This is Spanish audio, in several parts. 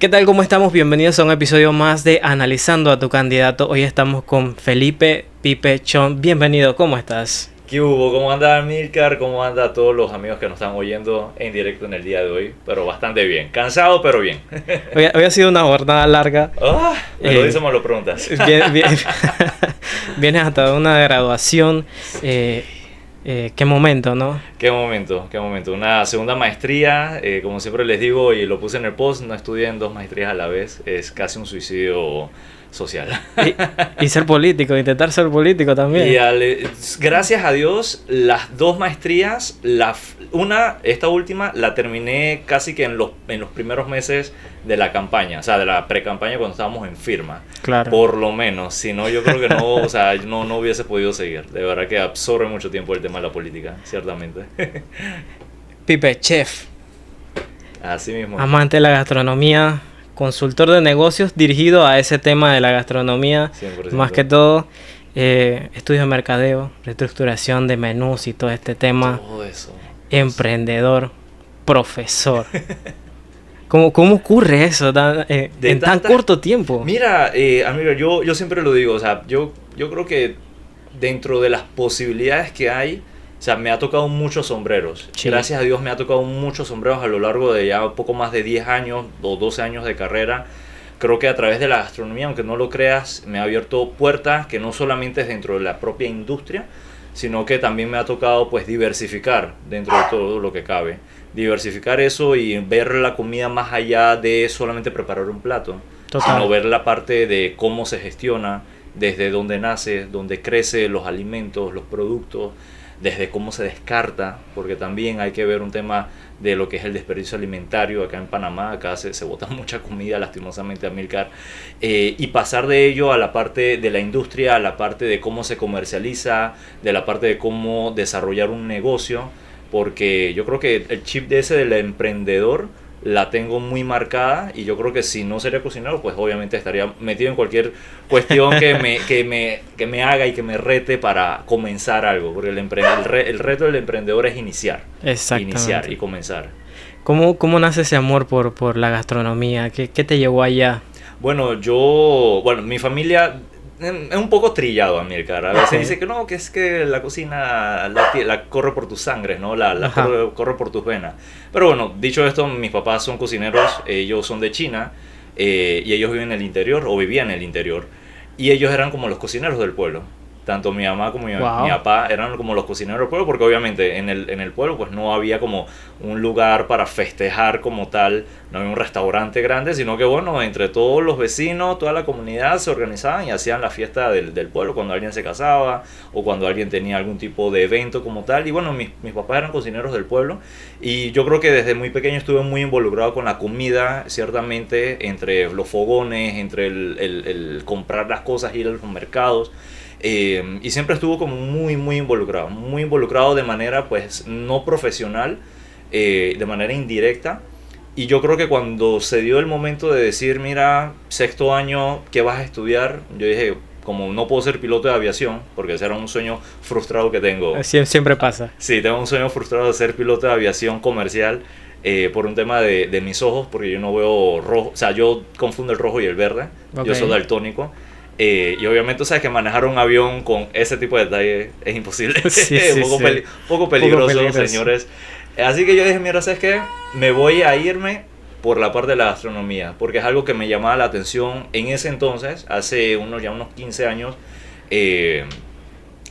¿Qué tal? ¿Cómo estamos? Bienvenidos a un episodio más de Analizando a tu candidato. Hoy estamos con Felipe Pipe Chon. Bienvenido, ¿cómo estás? ¿Qué hubo? ¿Cómo anda Milcar? ¿Cómo anda todos los amigos que nos están oyendo en directo en el día de hoy? Pero bastante bien. Cansado, pero bien. Hoy ha sido una jornada larga. Me lo dices, me lo preguntas. Vienes hasta una graduación. Qué momento, ¿no? Qué momento. Una segunda maestría, como siempre les digo y lo puse en el post, no estudié en 2 maestrías a la vez. Es casi un suicidio social. Y ser político, intentar ser político también. Gracias a Dios, las 2 maestrías, esta última la terminé casi que en los primeros meses de la campaña, o sea, de la pre-campaña cuando estábamos en firma. Claro. Por lo menos, si no, yo creo que no, o sea, no hubiese podido seguir. De verdad que absorbe mucho tiempo el tema de la política, ciertamente. Pipe, chef. Así mismo. Amante de la gastronomía, consultor de negocios dirigido a ese tema de la gastronomía, 100%. más que todo, estudio de mercadeo, reestructuración de menús y todo este tema. Todo eso. Emprendedor, profesor. ¿Cómo ocurre eso en tan corto tiempo? Mira, amigo, yo siempre lo digo, o sea, yo creo que dentro de las posibilidades que hay, o sea, me ha tocado muchos sombreros. Sí. Gracias a Dios me ha tocado muchos sombreros a lo largo de ya un poco más de 10 años o 12 años de carrera. Creo que a través de la gastronomía, aunque no lo creas, me ha abierto puertas que no solamente es dentro de la propia industria, sino que también me ha tocado pues diversificar dentro de todo lo que cabe. Diversificar eso y ver la comida más allá de solamente preparar un plato. Total. Sino ver la parte de cómo se gestiona, desde dónde nace, dónde crece los alimentos, los productos, desde cómo se descarta, porque también hay que ver un tema de lo que es el desperdicio alimentario acá en Panamá. Acá se bota mucha comida, lastimosamente, Amílcar, y pasar de ello a la parte de la industria, a la parte de cómo se comercializa, de la parte de cómo desarrollar un negocio, porque yo creo que el chip de ese del emprendedor la tengo muy marcada, y yo creo que si no sería cocinero, pues obviamente estaría metido en cualquier cuestión que me haga y que me rete para comenzar algo, porque el reto del emprendedor es iniciar. Exactamente. Iniciar y comenzar. ¿Cómo nace ese amor por la gastronomía? ¿Qué te llevó allá? Bueno, mi familia es un poco trillado, Amílcar. A veces dice que no, que es que la cocina la corre por tus sangres, ¿no? La corre por tus venas. Pero bueno, dicho esto, mis papás son cocineros, ellos son de China, y ellos viven en el interior, o vivían en el interior, y ellos eran como los cocineros del pueblo. Tanto mi mamá como mi papá eran como los cocineros del pueblo, porque obviamente en el pueblo pues no había como un lugar para festejar como tal, no había un restaurante grande, sino que bueno, entre todos los vecinos, toda la comunidad se organizaban y hacían la fiesta del pueblo cuando alguien se casaba o cuando alguien tenía algún tipo de evento como tal. Y bueno, mis papás eran cocineros del pueblo, y yo creo que desde muy pequeño estuve muy involucrado con la comida, ciertamente, entre los fogones, entre el comprar las cosas, ir a los mercados. Y siempre estuvo como muy involucrado de manera pues no profesional, de manera indirecta. Y yo creo que cuando se dio el momento de decir, mira, 6º año, ¿qué vas a estudiar? Yo dije, como no puedo ser piloto de aviación, porque ese era un sueño frustrado que tengo. Siempre pasa. Sí, tengo un sueño frustrado de ser piloto de aviación comercial, por un tema de mis ojos, porque yo no veo rojo, o sea, yo confundo el rojo y el verde. Okay. Yo soy daltónico. Y obviamente, sabes que manejar un avión con ese tipo de detalle es imposible. Poco peligroso, señores. Así que yo dije, mira, ¿sabes qué? Me voy a irme por la parte de la gastronomía, porque es algo que me llamaba la atención en ese entonces, hace unos 15 años.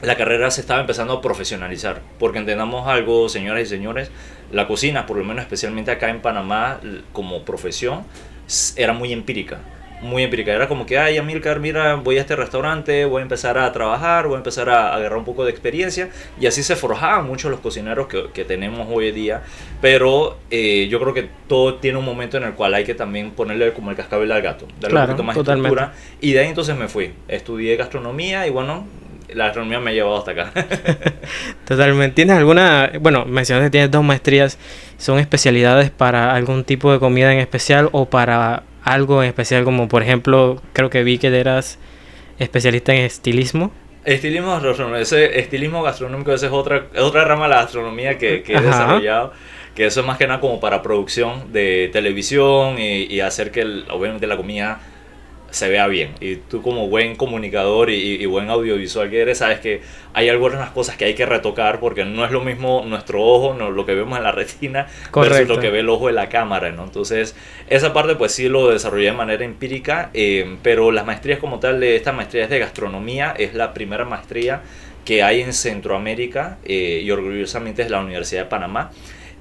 La carrera se estaba empezando a profesionalizar, porque entendamos algo, señoras y señores, la cocina, por lo menos especialmente acá en Panamá, como profesión, era muy empírica. Era como que, ay, Amílcar, mira, voy a este restaurante, voy a empezar a trabajar, voy a empezar a agarrar un poco de experiencia, y así se forjaban muchos los cocineros que tenemos hoy en día. Pero yo creo que todo tiene un momento en el cual hay que también ponerle como el cascabel al gato, darle un poquito más estructura, y de ahí entonces me fui, estudié gastronomía, y bueno, la gastronomía me ha llevado hasta acá. Totalmente. ¿Tienes alguna, bueno, mencionaste que tienes 2 maestrías, son especialidades para algún tipo de comida en especial o para algo en especial, como por ejemplo, creo que vi que eras especialista en estilismo? Estilismo gastronómico, esa es otra rama de la gastronomía que he desarrollado, que eso es más que nada como para producción de televisión y hacer que obviamente la comida se vea bien. Y tú como buen comunicador y buen audiovisual que eres, sabes que hay algunas cosas que hay que retocar porque no es lo mismo nuestro ojo, no, lo que vemos en la retina, Correcto. versus lo que ve el ojo de la cámara, ¿no? Entonces, esa parte pues sí lo desarrollé de manera empírica, pero las maestrías como tal, esta maestría es de gastronomía, es la primera maestría que hay en Centroamérica y orgullosamente es la Universidad de Panamá.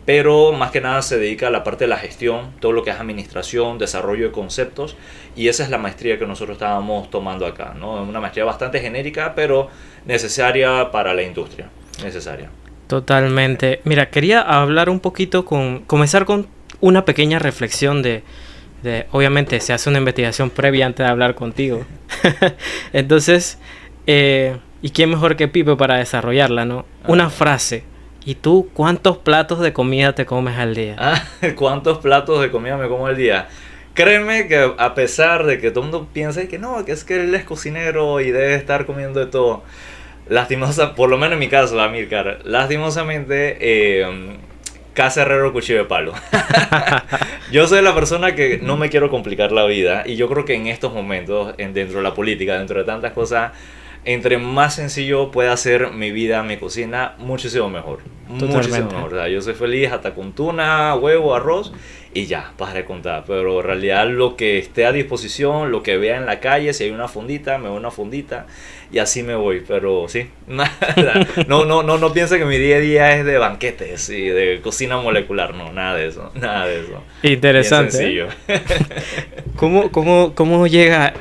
Pero más que nada se dedica a la parte de la gestión, todo lo que es administración, desarrollo de conceptos, y esa es la maestría que nosotros estábamos tomando acá, ¿no? Es una maestría bastante genérica, pero necesaria para la industria, necesaria. Totalmente. Mira, quería hablar un poquito comenzar con una pequeña reflexión obviamente se hace una investigación previa antes de hablar contigo. Entonces, ¿y quién mejor que Pipe para desarrollarla, no? Una frase. ¿Y tú cuántos platos de comida te comes al día? ¿Cuántos platos de comida me como al día? Créeme que a pesar de que todo el mundo piensa que no, que es que él es cocinero y debe estar comiendo de todo, por lo menos en mi caso, Amílcar, lastimosamente, casa herrero cuchillo de palo. Yo soy la persona que no me quiero complicar la vida y yo creo que en estos momentos, dentro de la política, dentro de tantas cosas, entre más sencillo pueda ser mi vida, mi cocina, muchísimo mejor. Totalmente. Muchísimo mejor. O sea, yo soy feliz hasta con tuna, huevo, arroz y ya, para de contar. Pero en realidad lo que esté a disposición, lo que vea en la calle, si hay una fundita, me voy a una fundita y así me voy. Pero sí, no piensa que mi día a día es de banquetes y de cocina molecular. No, nada de eso, nada de eso. Interesante. Bien sencillo. ¿Cómo llega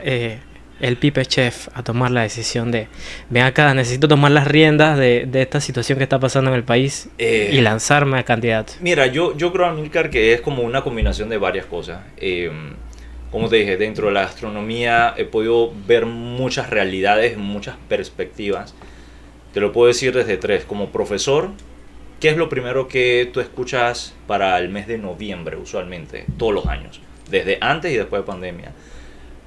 el Pipe Chef a tomar la decisión de, ven acá, necesito tomar las riendas de esta situación que está pasando en el país y lanzarme a candidato? Mira, yo creo, Amílcar, que es como una combinación de varias cosas. Como te dije, dentro de la gastronomía he podido ver muchas realidades, muchas perspectivas. Te lo puedo decir desde tres. Como profesor, ¿qué es lo primero que tú escuchas para el mes de noviembre, usualmente, todos los años? Desde antes y después de pandemia.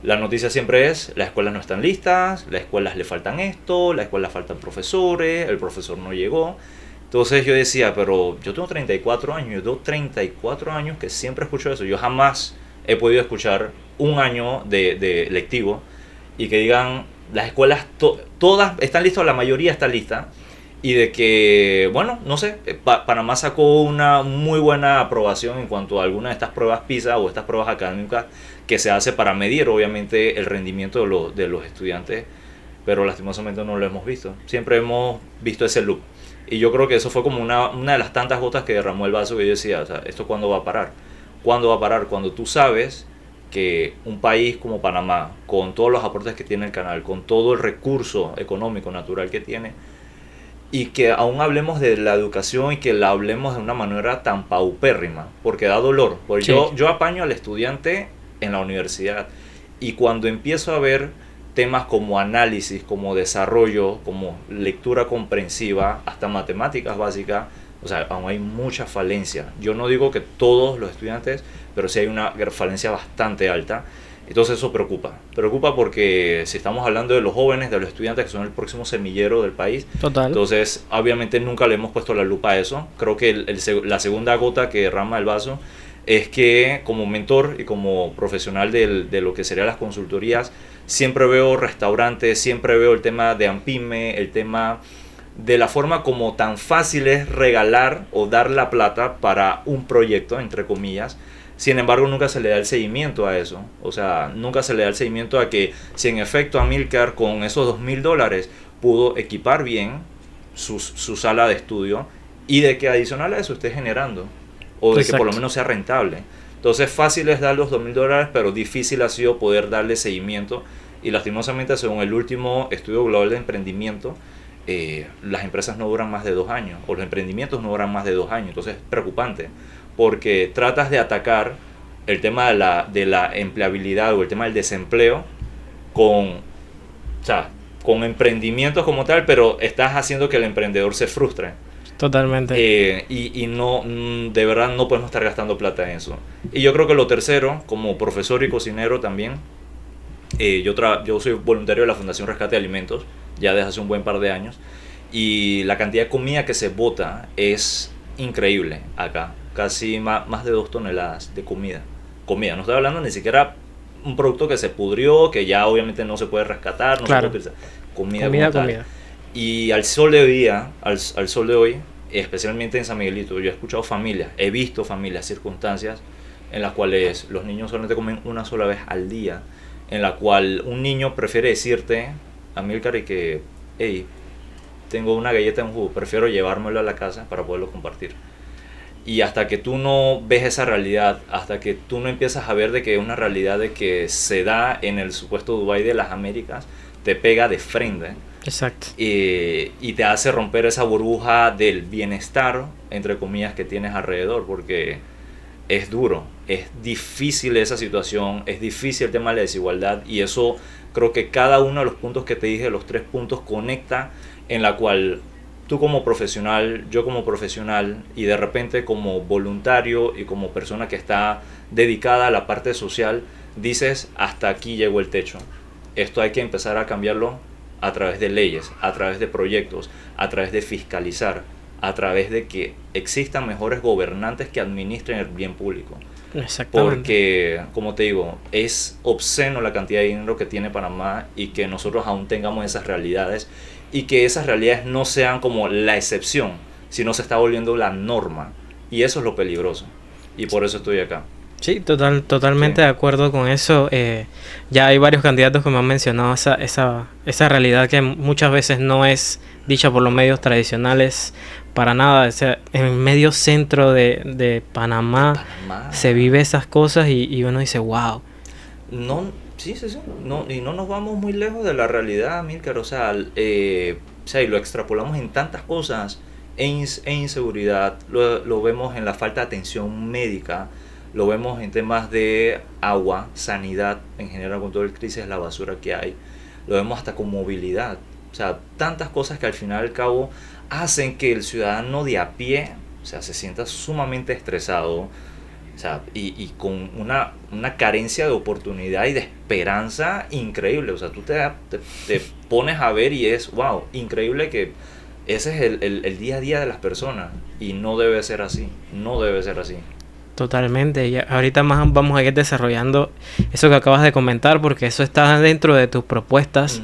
La noticia siempre es, las escuelas no están listas, las escuelas le faltan esto, las escuelas faltan profesores, el profesor no llegó. Entonces yo decía, pero yo tengo 34 años, yo tengo 34 años que siempre escucho eso. Yo jamás he podido escuchar un año de lectivo y que digan, las escuelas todas están listas, la mayoría está lista. Y de que, bueno, no sé, Panamá sacó una muy buena aprobación en cuanto a algunas de estas pruebas PISA o estas pruebas académicas que se hace para medir, obviamente, el rendimiento de los estudiantes, pero lastimosamente no lo hemos visto. Siempre hemos visto ese loop. Y yo creo que eso fue como una de las tantas gotas que derramó el vaso que yo decía, o sea, ¿esto cuándo va a parar? ¿Cuándo va a parar? Cuando tú sabes que un país como Panamá, con todos los aportes que tiene el canal, con todo el recurso económico, natural que tiene, y que aún hablemos de la educación y que la hablemos de una manera tan paupérrima, porque da dolor. Porque Sí. yo apaño al estudiante en la universidad y cuando empiezo a ver temas como análisis, como desarrollo, como lectura comprensiva, hasta matemáticas básicas, o sea, aún hay mucha falencia. Yo no digo que todos los estudiantes, pero sí hay una falencia bastante alta. Entonces eso preocupa porque si estamos hablando de los jóvenes, de los estudiantes que son el próximo semillero del país, Total. entonces obviamente nunca le hemos puesto la lupa a eso. Creo que la segunda gota que derrama el vaso es que como mentor y como profesional de lo que serían las consultorías, siempre veo restaurantes, siempre veo el tema de AMPYME, el tema de la forma como tan fácil es regalar o dar la plata para un proyecto, entre comillas. Sin embargo, nunca se le da el seguimiento a eso. O sea, nunca se le da el seguimiento a que si en efecto Amílcar con esos $2,000 pudo equipar bien su sala de estudio y de que adicional a eso esté generando o de Exacto. que por lo menos sea rentable. Entonces fácil es dar los $2,000, pero difícil ha sido poder darle seguimiento y lastimosamente según el último estudio global de emprendimiento, las empresas no duran más de 2 años o los emprendimientos no duran más de 2 años. Entonces es preocupante porque tratas de atacar el tema de la empleabilidad o el tema del desempleo con emprendimientos como tal, pero estás haciendo que el emprendedor se frustre. Totalmente. Y no, de verdad no podemos estar gastando plata en eso. Y yo creo que lo tercero, como profesor y cocinero también, yo soy voluntario de la Fundación Rescate de Alimentos, ya desde hace un buen par de años, y la cantidad de comida que se bota es increíble acá. casi más de 2 toneladas de comida. Comida, no estoy hablando ni siquiera un producto que se pudrió, que ya obviamente no se puede rescatar, no Claro. se puede utilizar. Comida. Comida. Y al sol de hoy, al sol de hoy, especialmente en San Miguelito, yo he escuchado familias, he visto familias, circunstancias en las cuales los niños solamente comen una sola vez al día, en la cual un niño prefiere decirte, Amílcar, y que, hey, tengo una galleta en jugo, prefiero llevármelo a la casa para poderlo compartir. Y hasta que tú no ves esa realidad, hasta que tú no empiezas a ver de que es una realidad de que se da en el supuesto Dubái de las Américas, te pega de frente. Exacto. Y te hace romper esa burbuja del bienestar, entre comillas, que tienes alrededor, porque es duro, es difícil esa situación, es difícil el tema de la desigualdad, y eso creo que cada uno de los puntos que te dije, los 3 puntos, conecta en la cual tú como profesional, yo como profesional, y de repente como voluntario y como persona que está dedicada a la parte social, dices, hasta aquí llegó el techo. Esto hay que empezar a cambiarlo a través de leyes, a través de proyectos, a través de fiscalizar, a través de que existan mejores gobernantes que administren el bien público. Exactamente. Porque, como te digo, es obsceno la cantidad de dinero que tiene Panamá, y que nosotros aún tengamos esas realidades, y que esas realidades no sean como la excepción, sino se está volviendo la norma. Y eso es lo peligroso. Y por eso estoy acá. Sí, totalmente Sí. de acuerdo con eso. Ya hay varios candidatos que me han mencionado esa realidad que muchas veces no es dicha por los medios tradicionales para nada. O sea, en el medio centro de Panamá se vive esas cosas y uno dice, wow. No, sí. No, y no nos vamos muy lejos de la realidad, Amílcar. O sea, y lo extrapolamos en tantas cosas, en inseguridad, lo vemos en la falta de atención médica, lo vemos en temas de agua, sanidad, en general con todo el crisis, la basura que hay, lo vemos hasta con movilidad. O sea, tantas cosas que al final y al cabo hacen que el ciudadano de a pie, o sea, se sienta sumamente estresado, o sea, y con una carencia de oportunidad y de esperanza increíble. O sea, tú te pones a ver y es, wow, increíble que ese es el día a día de las personas, y no debe ser así, no debe ser así. Totalmente. Y ahorita más vamos a ir desarrollando eso que acabas de comentar, porque eso está dentro de tus propuestas.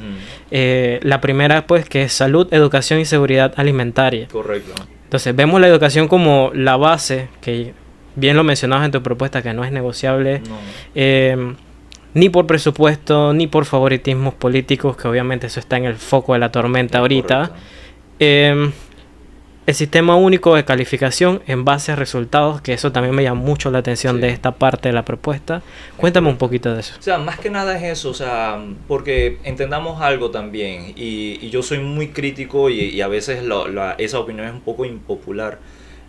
La primera, pues, que es salud, educación y seguridad alimentaria. Correcto. Entonces, vemos la educación como la base, que bien lo mencionabas en tu propuesta, que no es negociable, No. ni por presupuesto, ni por favoritismos políticos, que obviamente eso está en el foco de la tormenta ahorita. El sistema único de calificación en base a resultados, que eso también me llama mucho la atención Sí. de esta parte de la propuesta. Cuéntame un poquito de eso. O sea, más que nada es eso, o sea, porque entendamos algo también, y yo soy muy crítico, y a veces esa opinión es un poco impopular.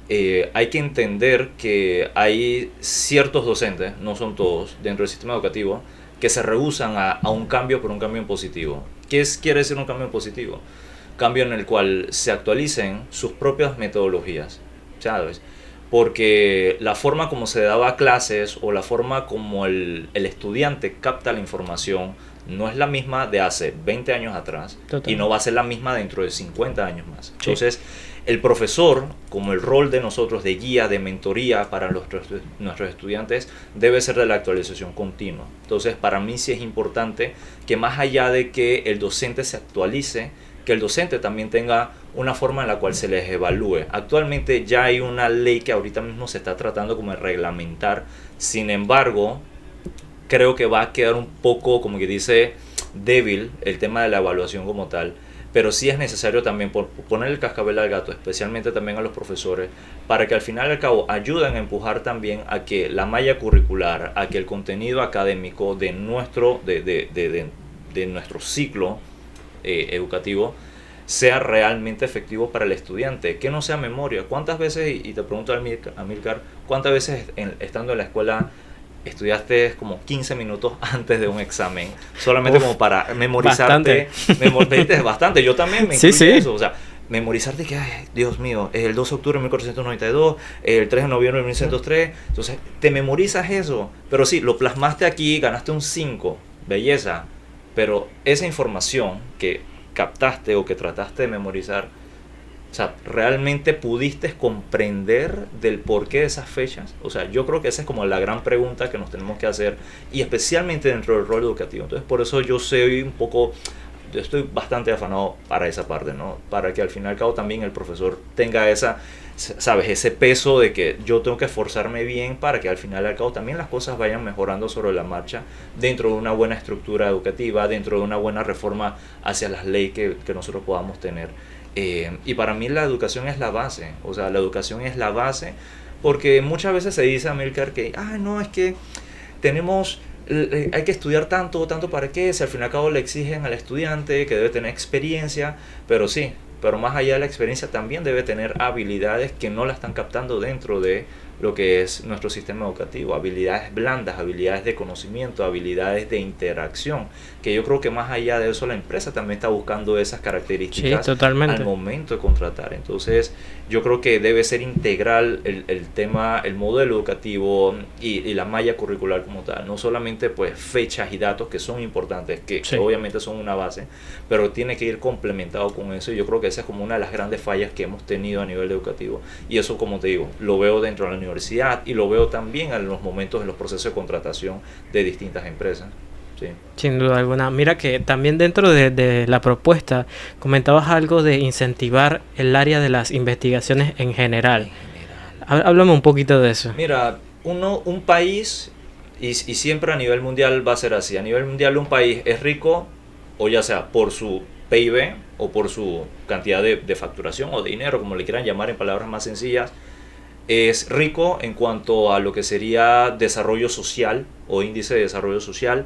Hay que entender que hay ciertos docentes, no son todos, dentro del sistema educativo, que se rehúsan a un cambio por un cambio en positivo. ¿Qué quiere decir un cambio en positivo? Cambio en el cual se actualicen sus propias metodologías, ¿sabes? Porque la forma como se daba clases, o la forma como el estudiante capta la información, no es la misma de hace 20 años atrás. Total. Y no va a ser la misma dentro de 50 años más. Sí. Entonces, el profesor, como el rol de nosotros de guía, de mentoría para nuestros estudiantes, debe ser de la actualización continua. Entonces, para mí sí es importante que, más allá de que el docente se actualice, que el docente también tenga una forma en la cual se les evalúe. Actualmente ya hay una ley que ahorita mismo se está tratando como de reglamentar. Sin embargo, creo que va a quedar un poco, como que dice, débil el tema de la evaluación como tal. Pero sí es necesario también poner el cascabel al gato, especialmente también a los profesores, para que al final y al cabo ayuden a empujar también a que la malla curricular, a que el contenido académico de nuestro ciclo educativo sea realmente efectivo para el estudiante, que no sea memoria. ¿Cuántas veces, y te pregunto a Amílcar, cuántas veces estando en la escuela estudiaste como 15 minutos antes de un examen, solamente como para memorizarte? Bastante. Yo también me incluyo en eso. O sea, memorizarte que, ay, Dios mío, el 2 de octubre de 1492, el 3 de noviembre de 1903. Entonces, te memorizas eso. Pero sí, lo plasmaste aquí, ganaste un 5. Belleza. Pero esa información que captaste o que trataste de memorizar O sea, ¿realmente pudiste comprender del porqué de esas fechas? O sea, yo creo que esa es como la gran pregunta que nos tenemos que hacer, y especialmente dentro del rol educativo. Entonces, por eso yo estoy bastante afanado para esa parte, ¿no? Para que al fin y al cabo también el profesor tenga ¿sabes? Ese peso de que yo tengo que esforzarme bien para que al final y al cabo también las cosas vayan mejorando sobre la marcha dentro de una buena estructura educativa, dentro de una buena reforma hacia las leyes que nosotros podamos tener. Y para mí la educación es la base, o sea, la educación es la base, porque muchas veces se dice, Amílcar, que, no, es que hay que estudiar tanto para qué, si al fin y al cabo le exigen al estudiante que debe tener experiencia, pero sí, pero más allá de la experiencia también debe tener habilidades que no la están captando dentro de lo que es nuestro sistema educativo, habilidades blandas, habilidades de conocimiento, habilidades de interacción, que yo creo que más allá de eso la empresa también está buscando esas características, sí, totalmente, al momento de contratar. Entonces yo creo que debe ser integral el tema, el modelo educativo y la malla curricular como tal, no solamente pues fechas y datos que son importantes, que obviamente son una base, pero tiene que ir complementado con eso, y yo creo que esa es como una de las grandes fallas que hemos tenido a nivel educativo, y eso, como te digo, lo veo dentro de la universidad y lo veo también en los momentos, en los procesos de contratación de distintas empresas. Sí. Sin duda alguna. Mira que también dentro de la propuesta comentabas algo de incentivar el área de las investigaciones en general. Háblame un poquito de eso. Mira, un país, y siempre a nivel mundial va a ser así, a nivel mundial un país es rico, o ya sea por su PIB o por su cantidad de facturación o de dinero, como le quieran llamar en palabras más sencillas, es rico en cuanto a lo que sería desarrollo social o índice de desarrollo social,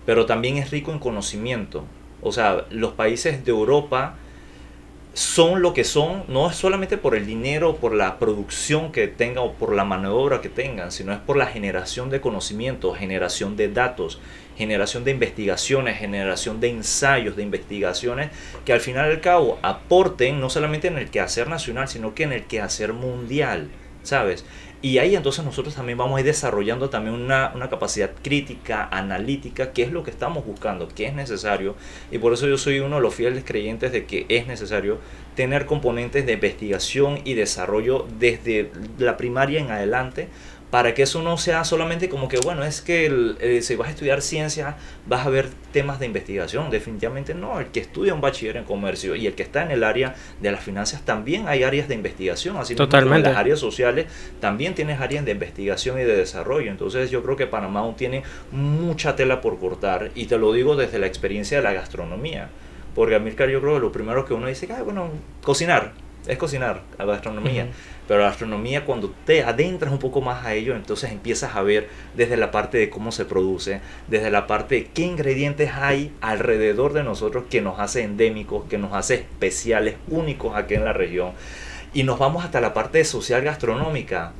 pero también es rico en conocimiento. O sea, los países de Europa son lo que son, no es solamente por el dinero, por la producción que tengan o por la mano de obra que tengan, sino es por la generación de conocimiento, generación de datos, generación de investigaciones, generación de ensayos, de investigaciones que al final y al cabo aporten no solamente en el quehacer nacional, sino que en el quehacer mundial, ¿sabes? Y ahí entonces nosotros también vamos a ir desarrollando también una capacidad crítica, analítica, que es lo que estamos buscando, que es necesario. Y por eso yo soy uno de los fieles creyentes de que es necesario tener componentes de investigación y desarrollo desde la primaria en adelante, para que eso no sea solamente como que, bueno, es que si vas a estudiar ciencias vas a ver temas de investigación. Definitivamente no. El que estudia un bachiller en comercio y el que está en el área de las finanzas también hay áreas de investigación. Así como en las áreas sociales también tienes áreas de investigación y de desarrollo. Entonces yo creo que Panamá aún tiene mucha tela por cortar, y te lo digo desde la experiencia de la gastronomía. Porque, Amílcar, yo creo que lo primero que uno dice, bueno, cocinar, es cocinar, la gastronomía. Pero la gastronomía, cuando te adentras un poco más a ello, entonces empiezas a ver desde la parte de cómo se produce, desde la parte de qué ingredientes hay alrededor de nosotros que nos hace endémicos, que nos hace especiales, únicos aquí en la región. Y nos vamos hasta la parte social gastronómica.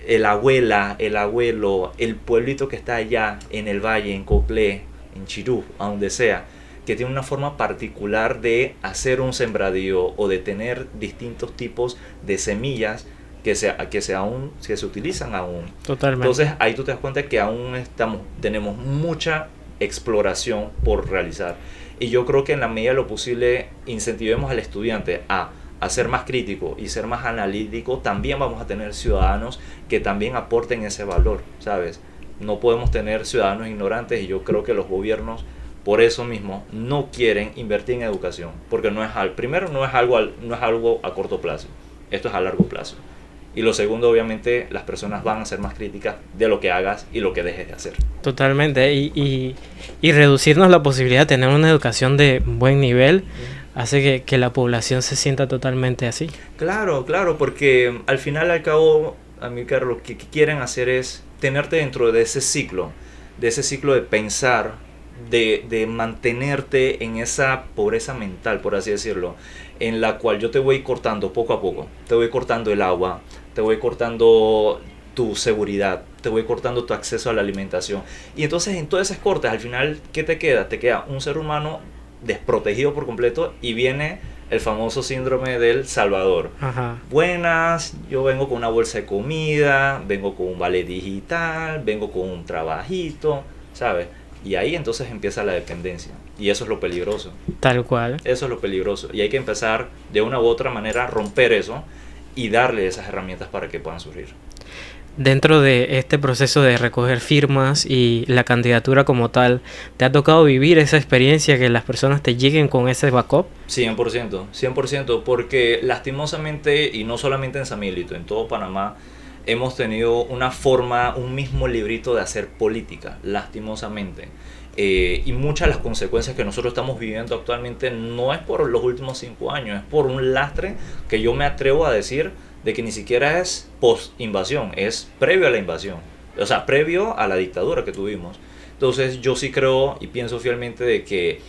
La abuela, el abuelo, el pueblito que está allá en el valle, en Coclé, en Chirú, a donde sea, que tiene una forma particular de hacer un sembradío o de tener distintos tipos de semillas que se utilizan aún. Totalmente. Entonces ahí tú te das cuenta que aún tenemos mucha exploración por realizar. Y yo creo que en la medida de lo posible incentivemos al estudiante a ser más crítico y ser más analítico. También vamos a tener ciudadanos que también aporten ese valor, ¿sabes? No podemos tener ciudadanos ignorantes, y yo creo que los gobiernos por eso mismo no quieren invertir en educación, porque no es algo a corto plazo, esto es a largo plazo. Y lo segundo, obviamente, las personas van a ser más críticas de lo que hagas y lo que dejes de hacer. Totalmente, y reducirnos la posibilidad de tener una educación de buen nivel hace que la población se sienta totalmente así. Claro, porque al final, al cabo, Amílcar, lo que quieren hacer es tenerte dentro de ese ciclo de pensar, de mantenerte en esa pobreza mental, por así decirlo, en la cual yo te voy cortando poco a poco, te voy cortando el agua, te voy cortando tu seguridad, te voy cortando tu acceso a la alimentación, y entonces en todas esas cortes al final, ¿qué te queda? Te queda un ser humano desprotegido por completo, y viene el famoso síndrome del Salvador. Ajá. Buenas, yo vengo con una bolsa de comida, vengo con un vale digital, vengo con un trabajito, ¿sabes? Y ahí entonces empieza la dependencia. Y eso es lo peligroso. Tal cual. Eso es lo peligroso. Y hay que empezar de una u otra manera a romper eso y darle esas herramientas para que puedan surgir. Dentro de este proceso de recoger firmas y la candidatura como tal, ¿te ha tocado vivir esa experiencia que las personas te lleguen con ese backup? 100%, porque lastimosamente, y no solamente en San Miguelito, en todo Panamá, hemos tenido una forma, un mismo librito de hacer política, lastimosamente. Y muchas de las consecuencias que nosotros estamos viviendo actualmente no es por los últimos 5 años, es por un lastre que yo me atrevo a decir de que ni siquiera es post-invasión, es previo a la invasión, o sea, previo a la dictadura que tuvimos. Entonces yo sí creo y pienso fielmente de que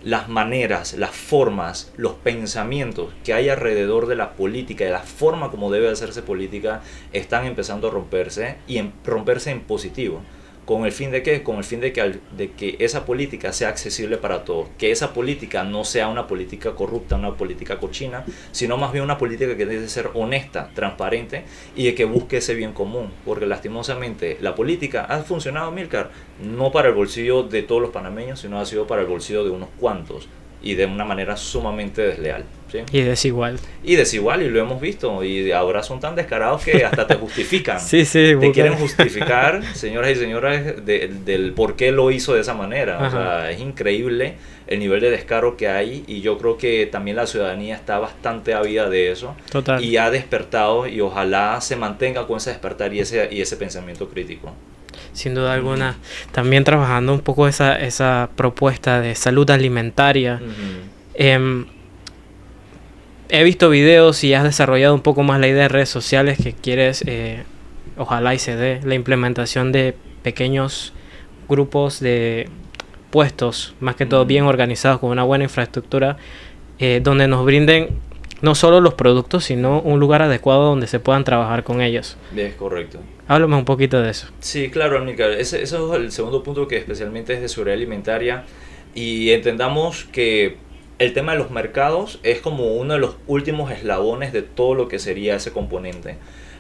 las maneras, las formas, los pensamientos que hay alrededor de la política, de la forma como debe hacerse política, están empezando a romperse y romperse en positivo. ¿Con el fin de qué? Con el fin de que esa política sea accesible para todos. Que esa política no sea una política corrupta, una política cochina, sino más bien una política que debe ser honesta, transparente y de que busque ese bien común. Porque lastimosamente la política ha funcionado, Milcar, no para el bolsillo de todos los panameños, sino ha sido para el bolsillo de unos cuantos y de una manera sumamente desleal. ¿Sí? Y desigual. Y desigual, y lo hemos visto, y ahora son tan descarados que hasta te justifican. Sí, te quieren justificar, señoras y señores, del por qué lo hizo de esa manera. Ajá. O sea, es increíble el nivel de descaro que hay, y yo creo que también la ciudadanía está bastante ávida de eso. Total. Y ha despertado, y ojalá se mantenga con ese despertar y ese pensamiento crítico. Sin duda alguna. También trabajando un poco esa propuesta de salud alimentaria. He visto videos y has desarrollado un poco más la idea de redes sociales que quieres, ojalá y se dé, la implementación de pequeños grupos de puestos, más que todo bien organizados, con una buena infraestructura, donde nos brinden no solo los productos, sino un lugar adecuado donde se puedan trabajar con ellos. Es correcto. Háblame un poquito de eso. Sí, claro, Amílcar. Eso es el segundo punto, que especialmente es de seguridad alimentaria. Y entendamos que el tema de los mercados es como uno de los últimos eslabones de todo lo que sería ese componente.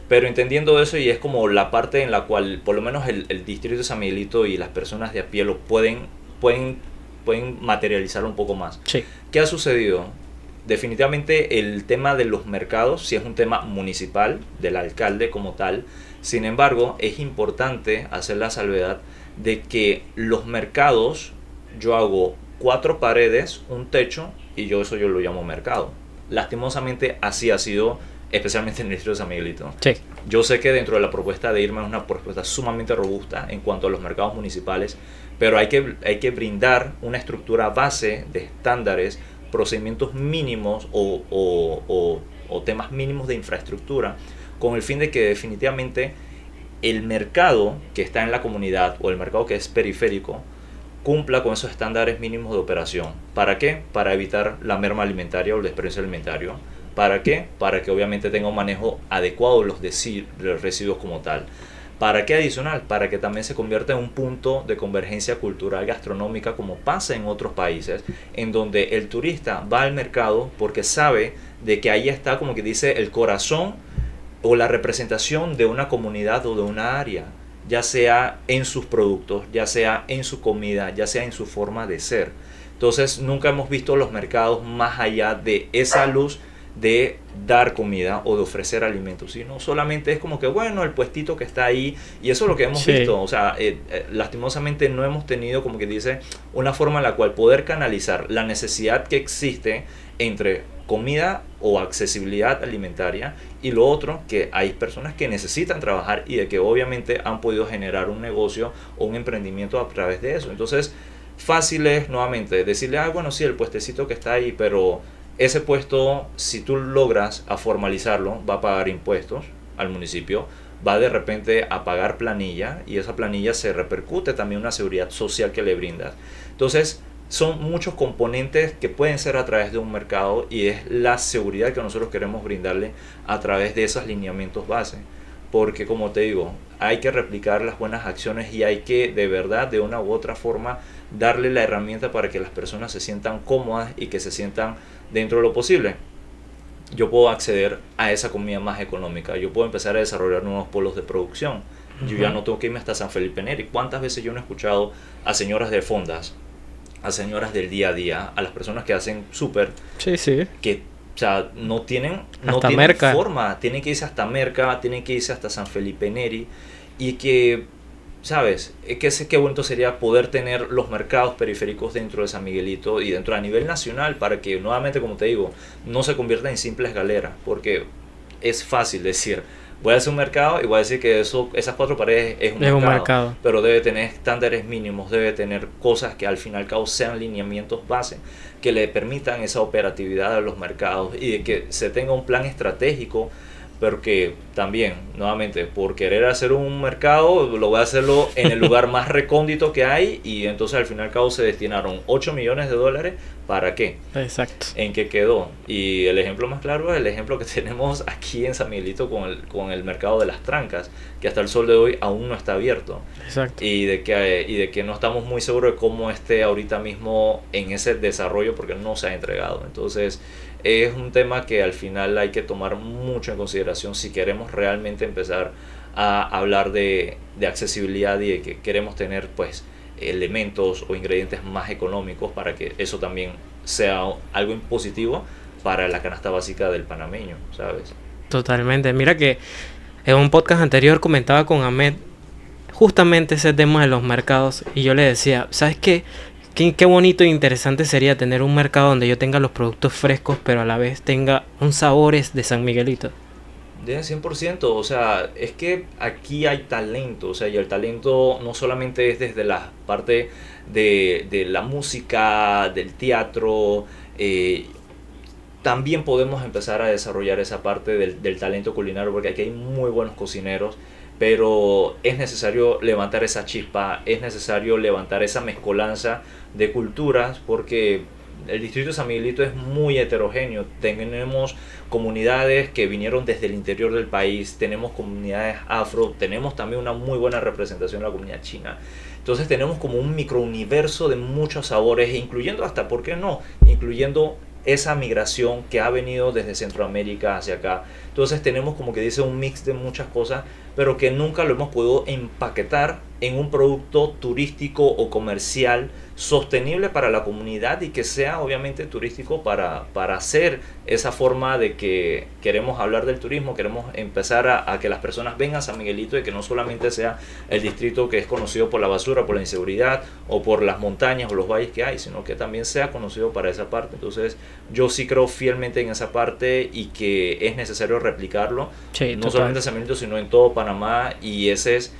Pero entendiendo eso, y es como la parte en la cual por lo menos el distrito de San Miguelito y las personas de a pie lo pueden materializar un poco más. Sí. ¿Qué ha sucedido? Definitivamente el tema de los mercados sí es un tema municipal, del alcalde como tal. Sin embargo, es importante hacer la salvedad de que los mercados, yo hago 4 paredes, un techo, y yo lo llamo mercado. Lastimosamente así ha sido, especialmente en el distrito de San Miguelito. Sí. Yo sé que dentro de la propuesta de Irma es una propuesta sumamente robusta en cuanto a los mercados municipales, pero hay que brindar una estructura base de estándares, procedimientos mínimos o temas mínimos de infraestructura, con el fin de que definitivamente el mercado que está en la comunidad o el mercado que es periférico cumpla con esos estándares mínimos de operación. ¿Para qué? Para evitar la merma alimentaria o el desperdicio alimentario. ¿Para qué? Para que obviamente tenga un manejo adecuado de los residuos como tal. ¿Para qué adicional? Para que también se convierta en un punto de convergencia cultural gastronómica, como pasa en otros países, en donde el turista va al mercado porque sabe de que ahí está, como que dice, el corazón o la representación de una comunidad o de una área, ya sea en sus productos, ya sea en su comida, ya sea en su forma de ser. Entonces nunca hemos visto los mercados más allá de esa luz de dar comida o de ofrecer alimentos, sino solamente es como que bueno, el puestito que está ahí, y eso es lo que hemos visto. O sea, lastimosamente no hemos tenido, como que dice, una forma en la cual poder canalizar la necesidad que existe entre comida o accesibilidad alimentaria y lo otro, que hay personas que necesitan trabajar y de que obviamente han podido generar un negocio o un emprendimiento a través de eso. Entonces fácil es nuevamente decirle, bueno, sí, el puestecito que está ahí, pero ese puesto, si tú logras a formalizarlo, va a pagar impuestos al municipio, va de repente a pagar planilla, y esa planilla se repercute también en una seguridad social que le brindas. Entonces son muchos componentes que pueden ser a través de un mercado, y es la seguridad que nosotros queremos brindarle a través de esos lineamientos base. Porque como te digo, hay que replicar las buenas acciones y hay que de verdad, de una u otra forma, darle la herramienta para que las personas se sientan cómodas y que se sientan dentro de lo posible. Yo puedo acceder a esa comida más económica, yo puedo empezar a desarrollar nuevos polos de producción. Yo ya no tengo que irme hasta San Felipe Neri. ¿Cuántas veces yo no he escuchado a señoras de fondas, a señoras del día a día, a las personas que hacen súper, Sí, sí. que o sea, no tienen Hasta Merca. forma, tienen que irse hasta Merca, tienen que irse hasta San Felipe Neri, y que, ¿sabes? Es que sé qué bonito sería poder tener los mercados periféricos dentro de San Miguelito y dentro a nivel nacional para que, nuevamente, como te digo, no se convierta en simples galeras, porque es fácil decir, voy a hacer un mercado y voy a decir que esas 4 paredes es un mercado, pero debe tener estándares mínimos, debe tener cosas que al fin y al cabo sean lineamientos base, que le permitan esa operatividad a los mercados y de que se tenga un plan estratégico, pero que también, nuevamente, por querer hacer un mercado, lo voy a hacerlo en el lugar más recóndito que hay, y entonces al fin y al cabo se destinaron 8 millones de dólares, ¿para qué? Exacto. ¿En qué quedó? Y el ejemplo más claro es el ejemplo que tenemos aquí en San Miguelito con el mercado de las trancas, que hasta el sol de hoy aún no está abierto. Exacto. Y de que no estamos muy seguros de cómo esté ahorita mismo en ese desarrollo, porque no se ha entregado. Entonces es un tema que al final hay que tomar mucho en consideración si queremos realmente empezar a hablar de accesibilidad y de que queremos tener pues elementos o ingredientes más económicos para que eso también sea algo positivo para la canasta básica del panameño, ¿sabes? Totalmente. Mira que en un podcast anterior comentaba con Ahmed justamente ese tema de los mercados y yo le decía, ¿sabes qué? Qué bonito e interesante sería tener un mercado donde yo tenga los productos frescos, pero a la vez tenga un sabores de San Miguelito. De 100%, o sea, es que aquí hay talento, o sea, y el talento no solamente es desde la parte de la música, del teatro, también podemos empezar a desarrollar esa parte del talento culinario, porque aquí hay muy buenos cocineros, pero es necesario levantar esa chispa, es necesario levantar esa mezcolanza de culturas, porque el distrito de San Miguelito es muy heterogéneo. Tenemos comunidades que vinieron desde el interior del país, tenemos comunidades afro, tenemos también una muy buena representación de la comunidad china. Entonces tenemos como un microuniverso de muchos sabores, incluyendo hasta, ¿por qué no?, incluyendo esa migración que ha venido desde Centroamérica hacia acá. Entonces tenemos, como que dice, un mix de muchas cosas, pero que nunca lo hemos podido empaquetar en un producto turístico o comercial sostenible para la comunidad y que sea obviamente turístico para hacer esa forma de que queremos hablar del turismo, queremos empezar a que las personas vengan a San Miguelito y que no solamente sea el distrito que es conocido por la basura, por la inseguridad o por las montañas o los valles que hay, sino que también sea conocido para esa parte. Entonces yo sí creo fielmente en esa parte y que es necesario replicarlo, Sí, no total. solamente en San Miguelito sino en todo Panamá, y ese es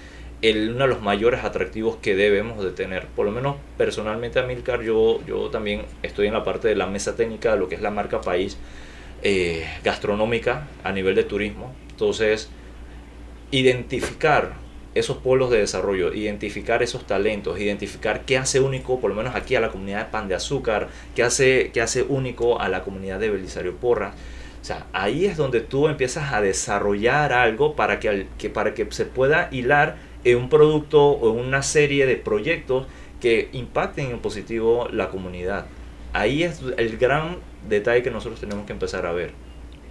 uno de los mayores atractivos que debemos de tener. Por lo menos personalmente, Amílcar, yo también estoy en la parte de la mesa técnica de lo que es la marca país gastronómica a nivel de turismo. Entonces, identificar esos polos de desarrollo, identificar esos talentos, identificar qué hace único, por lo menos aquí, a la comunidad de Pan de Azúcar, qué hace único a la comunidad de Belisario Porras. O sea, ahí es donde tú empiezas a desarrollar algo para que se pueda hilar en un producto o en una serie de proyectos que impacten en positivo la comunidad. Ahí es el gran detalle que nosotros tenemos que empezar a ver.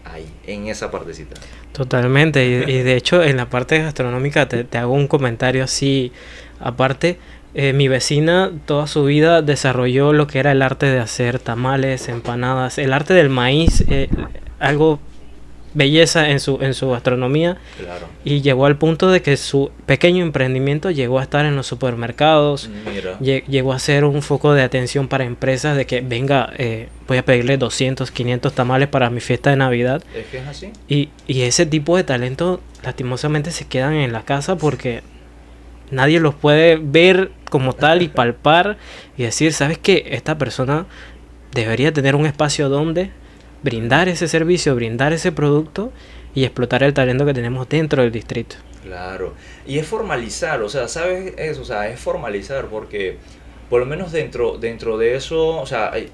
Ahí, en esa partecita. Totalmente. Y de hecho, en la parte gastronómica te hago un comentario así. Aparte, mi vecina toda su vida desarrolló lo que era el arte de hacer tamales, empanadas, el arte del maíz, algo belleza en su gastronomía. Claro. Y llegó al punto de que su pequeño emprendimiento llegó a estar en los supermercados. Mira. Llegó a ser un foco de atención para empresas de que venga, voy a pedirle 200, 500 tamales para mi fiesta de Navidad. Es que es así. Y ese tipo de talento lastimosamente se quedan en la casa porque nadie los puede ver como tal y palpar y decir, ¿sabes qué? Esta persona debería tener un espacio donde brindar ese servicio, brindar ese producto y explotar el talento que tenemos dentro del distrito. Claro, y es formalizar, o sea, ¿sabes eso? O sea, es formalizar, porque por lo menos dentro de eso, o sea, hay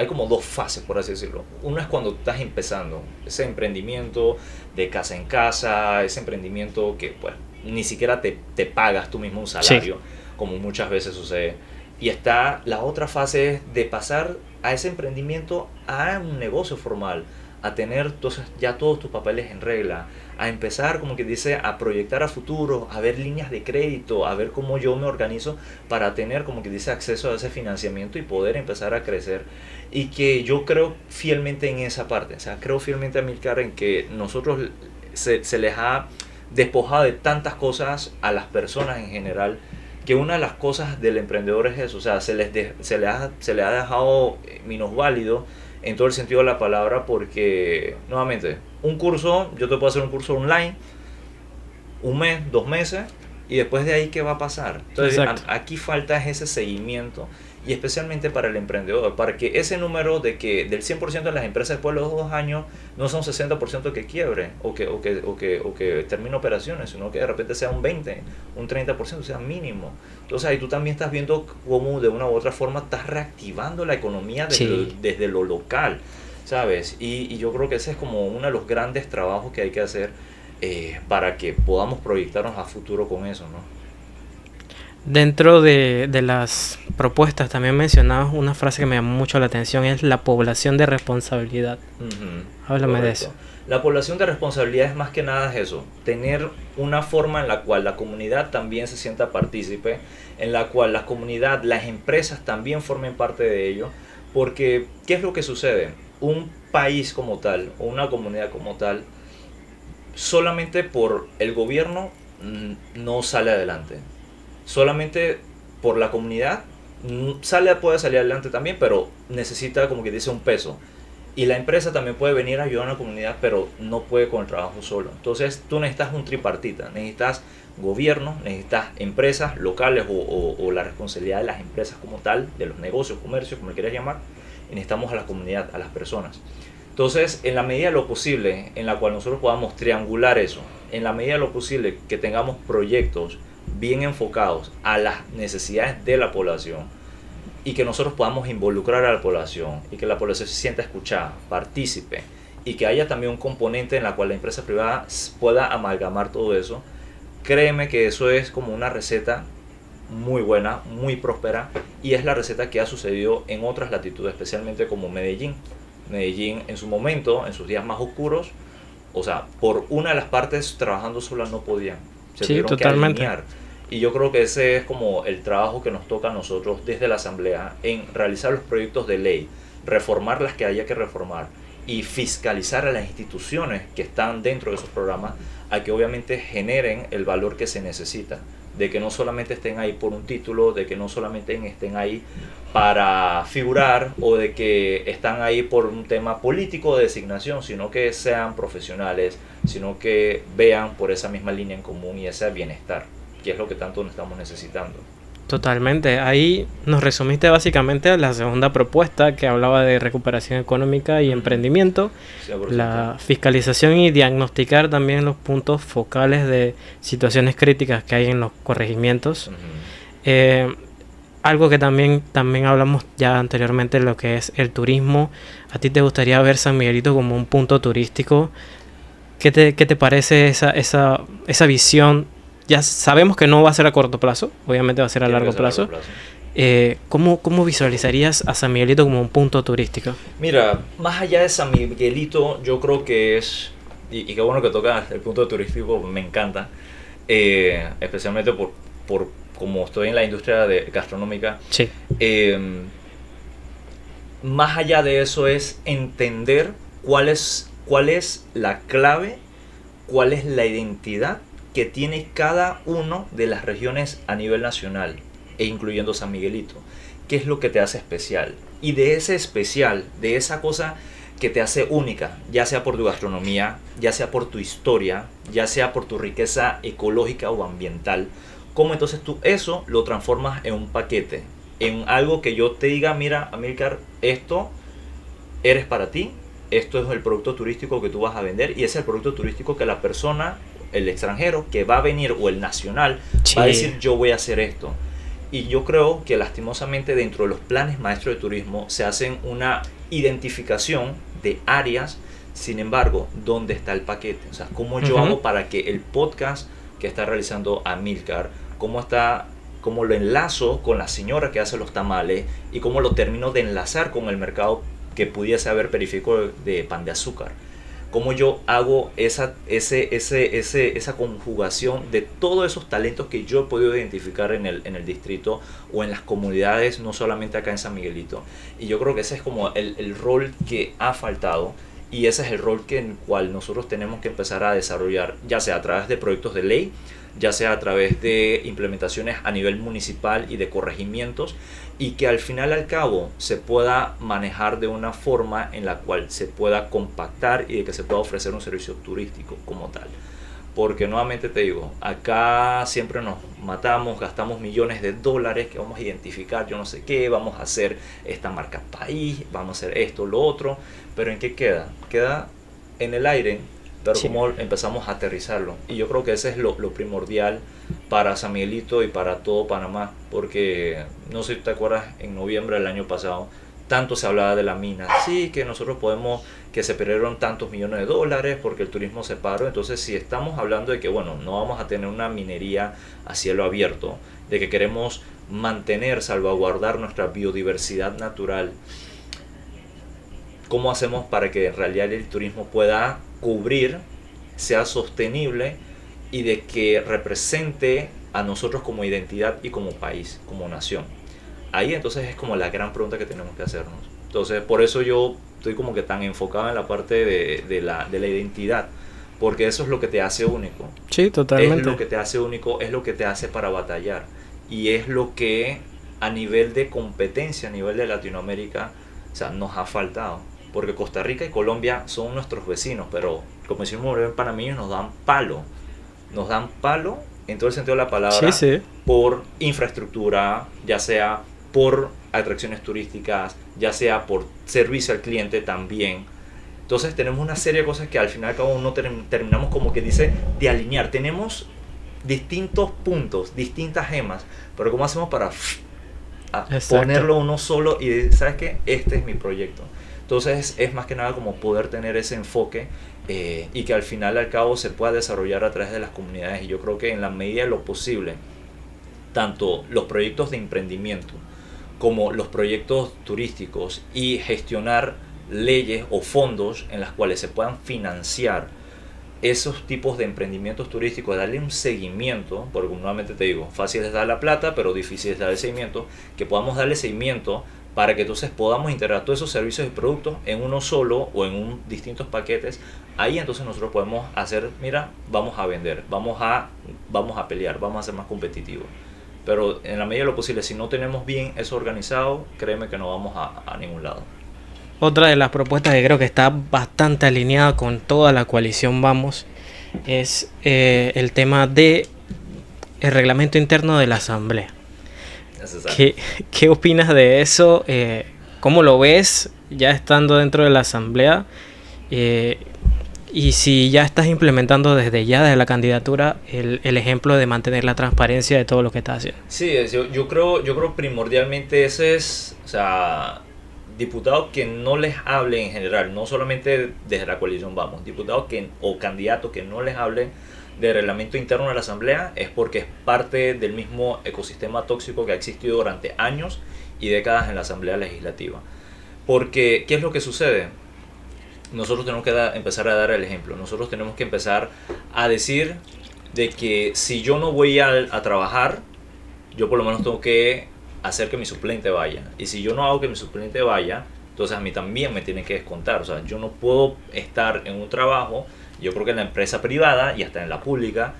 como dos fases, por así decirlo. Una es cuando estás empezando, ese emprendimiento de casa en casa, ese emprendimiento que pues ni siquiera te pagas tú mismo un salario, sí, como muchas veces sucede. Y está la otra fase de pasar a ese emprendimiento a un negocio formal, a tener entonces ya todos tus papeles en regla, a empezar, como que dice, a proyectar a futuro, a ver líneas de crédito, a ver cómo yo me organizo para tener, como que dice, acceso a ese financiamiento y poder empezar a crecer. Y que yo creo fielmente en esa parte, o sea, creo fielmente, Amílcar, en que nosotros se les ha despojado de tantas cosas a las personas en general, que una de las cosas del emprendedor es eso, o sea, se le ha dejado minusválido en todo el sentido de la palabra, porque, nuevamente, un curso, yo te puedo hacer un curso online, un mes, 2 meses, y después de ahí, ¿qué va a pasar? Entonces, aquí falta ese seguimiento, y especialmente para el emprendedor, para que ese número de que del 100% de las empresas después de los 2 años no sea un 60% que quiebre o que termine operaciones, sino que de repente sea un 20, un 30%, sea mínimo. Entonces ahí tú también estás viendo cómo de una u otra forma estás reactivando la economía desde lo local, ¿sabes? Y yo creo que ese es como uno de los grandes trabajos que hay que hacer para que podamos proyectarnos a futuro con eso, ¿no? Dentro de las propuestas también mencionabas una frase que me llamó mucho la atención, es la población de responsabilidad. Háblame Correcto. de eso. La población de responsabilidad es más que nada eso, tener una forma en la cual la comunidad también se sienta partícipe, en la cual la comunidad, las empresas también formen parte de ello, porque ¿qué es lo que sucede? Un país como tal, o una comunidad como tal, solamente por el gobierno no sale adelante. Solamente por la comunidad puede salir adelante también, pero necesita, como que dice, un peso. Y la empresa también puede venir a ayudar a una comunidad, pero no puede con el trabajo solo. Entonces tú necesitas un tripartita, necesitas gobierno, necesitas empresas locales o la responsabilidad de las empresas como tal, de los negocios, comercios, como le quieras llamar, y necesitamos a la comunidad, a las personas. Entonces, en la medida de lo posible, en la cual nosotros podamos triangular eso, en la medida de lo posible que tengamos proyectos bien enfocados a las necesidades de la población y que nosotros podamos involucrar a la población y que la población se sienta escuchada, partícipe y que haya también un componente en la cual la empresa privada pueda amalgamar todo eso, créeme que eso es como una receta muy buena, muy próspera, y es la receta que ha sucedido en otras latitudes, especialmente como Medellín. Medellín en su momento, en sus días más oscuros, o sea, por una de las partes trabajando sola no podían. Se tuvieron totalmente. que alinear. Y yo creo que ese es como el trabajo que nos toca a nosotros desde la Asamblea, en realizar los proyectos de ley, reformar las que haya que reformar y fiscalizar a las instituciones que están dentro de esos programas a que obviamente generen el valor que se necesita, de que no solamente estén ahí por un título, de que no solamente estén ahí para figurar o de que están ahí por un tema político de designación, sino que sean profesionales, sino que vean por esa misma línea en común y ese bienestar, que es lo que tanto estamos necesitando. Totalmente. Ahí nos resumiste básicamente a la segunda propuesta que hablaba de recuperación económica y emprendimiento, 100%. la fiscalización y diagnosticar también los puntos focales de situaciones críticas que hay en los corregimientos. Algo que también hablamos ya anteriormente, lo que es el turismo. ¿A ti te gustaría ver San Miguelito como un punto turístico? ¿Qué te parece esa visión? Ya sabemos que no va a ser a corto plazo, obviamente va a ser a largo plazo. ¿Cómo visualizarías a San Miguelito como un punto turístico? Mira, más allá de San Miguelito, yo creo que es, y qué bueno que toca el punto turístico, me encanta, especialmente por como estoy en la industria gastronómica. Sí. Más allá de eso es entender cuál es la clave, cuál es la identidad que tiene cada una de las regiones a nivel nacional, e incluyendo San Miguelito. ¿Qué es lo que te hace especial? Y de ese especial, de esa cosa que te hace única, ya sea por tu gastronomía, ya sea por tu historia, ya sea por tu riqueza ecológica o ambiental, ¿cómo entonces tú eso lo transformas en un paquete? En algo que yo te diga, mira, Amílcar, esto eres para ti, esto es el producto turístico que tú vas a vender, y ese es el producto turístico que la persona, el extranjero que va a venir o el nacional, va a decir, yo voy a hacer esto. Y yo creo que lastimosamente dentro de los planes maestros de turismo se hacen una identificación de áreas, sin embargo, ¿dónde está el paquete? O sea, ¿cómo yo hago para que el podcast que está realizando Amílcar, cómo lo enlazo con la señora que hace los tamales y cómo lo termino de enlazar con el mercado que pudiese haber periférico de Pan de Azúcar. Cómo yo hago esa conjugación de todos esos talentos que yo he podido identificar en el distrito o en las comunidades, no solamente acá en San Miguelito. Y yo creo que ese es como el rol que ha faltado, y ese es el rol en el cual nosotros tenemos que empezar a desarrollar, ya sea a través de proyectos de ley, ya sea a través de implementaciones a nivel municipal y de corregimientos, y que al final al cabo se pueda manejar de una forma en la cual se pueda compactar y de que se pueda ofrecer un servicio turístico como tal. Porque nuevamente te digo, acá siempre nos matamos, gastamos millones de dólares que vamos a identificar, yo no sé qué, vamos a hacer esta marca país, vamos a hacer esto, lo otro, pero ¿en qué queda? Queda en el aire, pero sí. ¿Cómo empezamos a aterrizarlo? Y yo creo que ese es lo primordial para San Miguelito y para todo Panamá, porque no sé si te acuerdas, en noviembre del año pasado, tanto se hablaba de la mina, sí, que nosotros podemos, que se perdieron tantos millones de dólares porque el turismo se paró. Entonces, si estamos hablando de que, bueno, no vamos a tener una minería a cielo abierto, de que queremos mantener, salvaguardar nuestra biodiversidad natural, ¿cómo hacemos para que en realidad el turismo pueda cubrir, sea sostenible y de que represente a nosotros como identidad y como país, como nación? Ahí entonces es como la gran pregunta que tenemos que hacernos. Entonces por eso yo estoy como que tan enfocado en la parte de la identidad, porque eso es lo que te hace único. Sí, totalmente. Es lo que te hace único, es lo que te hace para batallar, y es lo que a nivel de competencia, a nivel de Latinoamérica, o sea, nos ha faltado. Porque Costa Rica y Colombia son nuestros vecinos, pero como decimos en panameños, nos dan palo en todo el sentido de la palabra, sí. Por infraestructura, ya sea por atracciones turísticas, ya sea por servicio al cliente también. Entonces tenemos una serie de cosas que al final y al cabo no terminamos, como que dice, de alinear. Tenemos distintos puntos, distintas gemas, pero ¿cómo hacemos para ponerlo uno solo y ¿sabes qué? Este es mi proyecto. Entonces es más que nada como poder tener ese enfoque, y que al final al cabo se pueda desarrollar a través de las comunidades. Y yo creo que en la medida de lo posible, tanto los proyectos de emprendimiento como los proyectos turísticos, y gestionar leyes o fondos en las cuales se puedan financiar esos tipos de emprendimientos turísticos, darle un seguimiento, porque nuevamente te digo, fácil es dar la plata, pero difícil es darle seguimiento, que podamos darle seguimiento para que entonces podamos integrar todos esos servicios y productos en uno solo o en distintos paquetes. Ahí entonces nosotros podemos hacer, mira, vamos a vender, vamos a pelear, vamos a ser más competitivos. Pero en la medida de lo posible, si no tenemos bien eso organizado, créeme que no vamos a ningún lado. Otra de las propuestas que creo que está bastante alineada con toda la coalición Vamos es el tema de el reglamento interno de la Asamblea. ¿Qué opinas de eso? ¿Cómo lo ves ya estando dentro de la Asamblea? Y si ya estás implementando desde la candidatura el ejemplo de mantener la transparencia de todo lo que estás haciendo. Sí, yo creo primordialmente ese es, o sea, diputados que no les hablen en general, no solamente desde la coalición Vamos, diputados o candidatos que no les hablen de reglamento interno de la Asamblea, es porque es parte del mismo ecosistema tóxico que ha existido durante años y décadas en la Asamblea Legislativa. Porque, ¿qué es lo que sucede? Nosotros tenemos que empezar a dar el ejemplo. Nosotros tenemos que empezar a decir de que si yo no voy a trabajar, yo por lo menos tengo que hacer que mi suplente vaya. Y si yo no hago que mi suplente vaya, entonces a mí también me tienen que descontar. O sea, yo no puedo estar en un trabajo. Yo creo que en la empresa privada y hasta en la pública,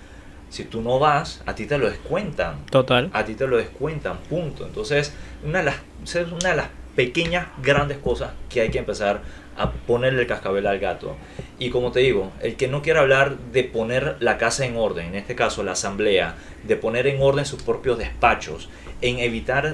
si tú no vas, a ti te lo descuentan. Total. A ti te lo descuentan, punto. Entonces, una de las pequeñas, grandes cosas que hay que empezar a ponerle el cascabel al gato. Y como te digo, el que no quiera hablar de poner la casa en orden, en este caso la asamblea, de poner en orden sus propios despachos, en evitar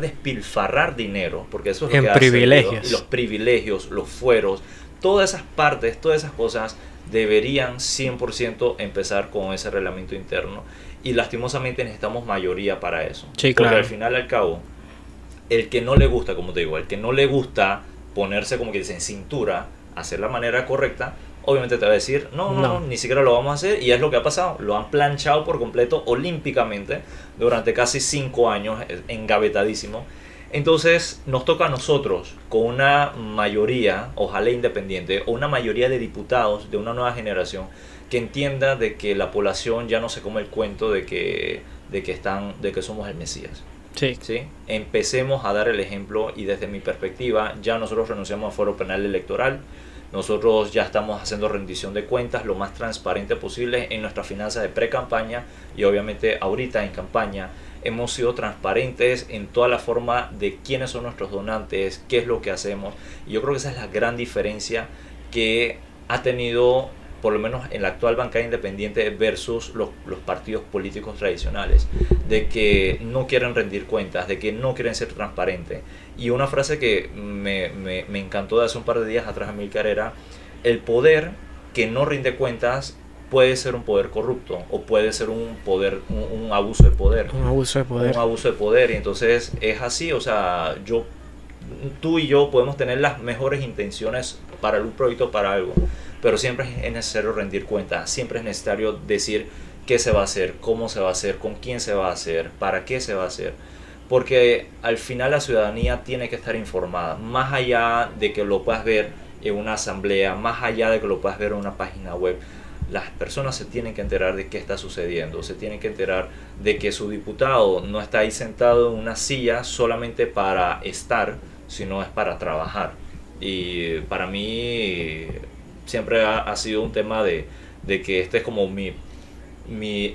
despilfarrar dinero, porque eso es lo que hace los privilegios, los fueros, todas esas partes, todas esas cosas deberían 100% empezar con ese reglamento interno, y lastimosamente necesitamos mayoría para eso. Sí, porque claro. Al final y al cabo, el que no le gusta, como te digo, el que no le gusta ponerse como que dice en cintura, hacer la manera correcta, obviamente te va a decir, no, ni siquiera lo vamos a hacer, y es lo que ha pasado, lo han planchado por completo olímpicamente durante casi 5 años, engavetadísimo. Entonces nos toca a nosotros, con una mayoría, ojalá independiente, o una mayoría de diputados de una nueva generación, que entienda de que la población ya no se come el cuento de que somos el Mesías. Sí. ¿Sí? Empecemos a dar el ejemplo y desde mi perspectiva ya nosotros renunciamos al fuero penal electoral, nosotros ya estamos haciendo rendición de cuentas lo más transparente posible en nuestras finanzas de pre-campaña y obviamente ahorita en campaña. Hemos sido transparentes en toda la forma de quiénes son nuestros donantes, qué es lo que hacemos. Y yo creo que esa es la gran diferencia que ha tenido, por lo menos en la actual bancada independiente versus los partidos políticos tradicionales, de que no quieren rendir cuentas, de que no quieren ser transparentes. Y una frase que me encantó de hace un par de días atrás, Amílcar, era: el poder que no rinde cuentas puede ser un poder corrupto o puede ser un poder, un abuso de poder. Un abuso de poder. Un abuso de poder. Y entonces es así, o sea, tú y yo podemos tener las mejores intenciones para un proyecto, para algo, pero siempre es necesario rendir cuentas, siempre es necesario decir qué se va a hacer, cómo se va a hacer, con quién se va a hacer, para qué se va a hacer, porque al final la ciudadanía tiene que estar informada, más allá de que lo puedas ver en una asamblea, más allá de que lo puedas ver en una página web. Las personas se tienen que enterar de qué está sucediendo, se tienen que enterar de que su diputado no está ahí sentado en una silla solamente para estar, sino es para trabajar. Y para mí siempre ha sido un tema de que este es como mi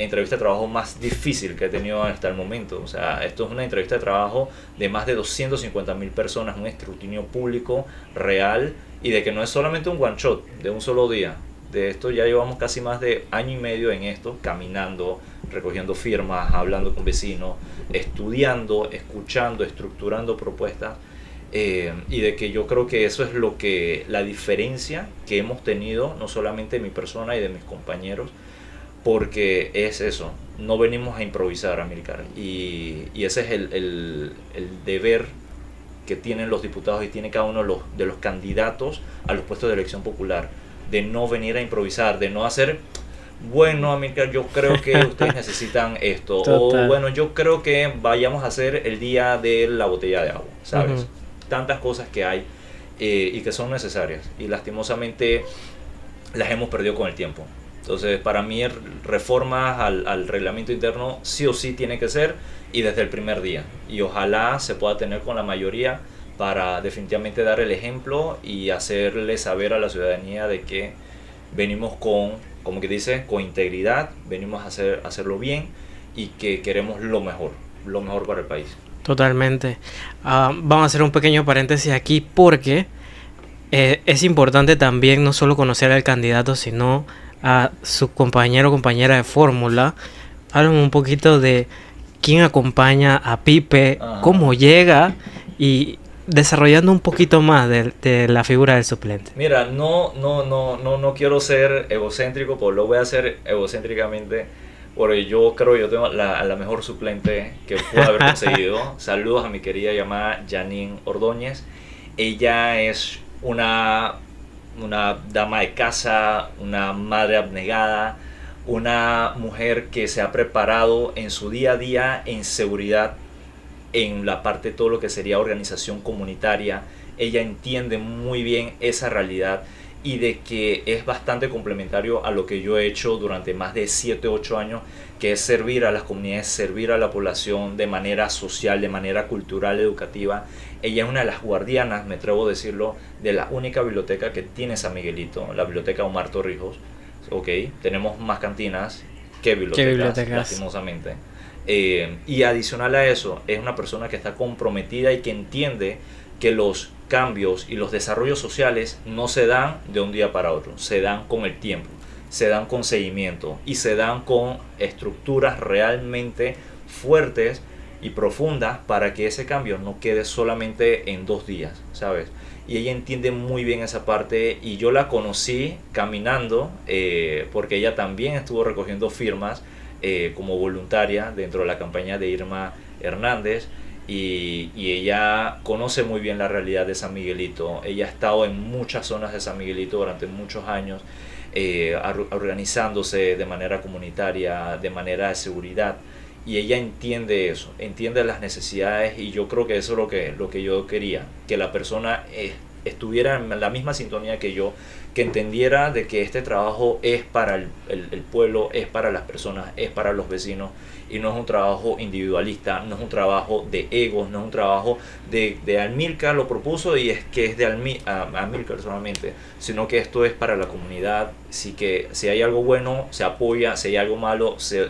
entrevista de trabajo más difícil que he tenido hasta el momento. O sea, esto es una entrevista de trabajo de más de 250.000 personas, un escrutinio público real, y de que no es solamente un one shot de un solo día. De esto ya llevamos casi más de año y medio en esto, caminando, recogiendo firmas, hablando con vecinos, estudiando, escuchando, estructurando propuestas, y de que yo creo que eso es lo que la diferencia que hemos tenido, no solamente de mi persona y de mis compañeros, porque es eso, no venimos a improvisar, Amílcar, y ese es el deber que tienen los diputados y tiene cada uno de los candidatos a los puestos de elección popular, de no venir a improvisar, de no hacer, bueno, Amílcar, yo creo que ustedes necesitan esto, Total. o bueno, yo creo que vayamos a hacer el día de la botella de agua, ¿sabes? Tantas cosas que hay y que son necesarias, y lastimosamente las hemos perdido con el tiempo. Entonces, para mí, reformas al reglamento interno sí o sí tiene que ser, y desde el primer día. Y ojalá se pueda tener con la mayoría para definitivamente dar el ejemplo y hacerle saber a la ciudadanía de que venimos con, como que dice, con integridad, venimos a hacerlo bien y que queremos lo mejor para el país. Totalmente. Vamos a hacer un pequeño paréntesis aquí porque es importante también no solo conocer al candidato, sino a su compañero o compañera de fórmula. Háblame un poquito de quién acompaña a Pipe, cómo llega, y desarrollando un poquito más de la figura del suplente. Mira, no quiero ser egocéntrico, pero lo voy a hacer egocéntricamente, porque yo creo que yo tengo la mejor suplente que puedo haber conseguido. Saludos a mi querida llamada Janine Ordóñez. Ella es una dama de casa, una madre abnegada, una mujer que se ha preparado en su día a día en seguridad, en la parte de todo lo que sería organización comunitaria. Ella entiende muy bien esa realidad y de que es bastante complementario a lo que yo he hecho durante más de 7-8 años, que es servir a las comunidades, servir a la población de manera social, de manera cultural, educativa. Ella es una de las guardianas, me atrevo a decirlo, de la única biblioteca que tiene San Miguelito, la biblioteca Omar Torrijos. Ok, tenemos más cantinas que bibliotecas, lastimosamente. Y adicional a eso, es una persona que está comprometida y que entiende que los cambios y los desarrollos sociales no se dan de un día para otro, se dan con el tiempo, se dan con seguimiento y se dan con estructuras realmente fuertes y profundas para que ese cambio no quede solamente en 2 días, ¿sabes? Y ella entiende muy bien esa parte, y yo la conocí caminando porque ella también estuvo recogiendo firmas como voluntaria dentro de la campaña de Irma Hernández, y ella conoce muy bien la realidad de San Miguelito. Ella ha estado en muchas zonas de San Miguelito durante muchos años, organizándose de manera comunitaria, de manera de seguridad, y ella entiende eso, entiende las necesidades, y yo creo que eso es lo que yo quería, que la persona estuviera en la misma sintonía que yo, que entendiera de que este trabajo es para el pueblo, es para las personas, es para los vecinos, y no es un trabajo individualista, no es un trabajo de egos, no es un trabajo de Amílcar lo propuso y es que es de Amílcar solamente, sino que esto es para la comunidad. Así que si hay algo bueno, se apoya; si hay algo malo, se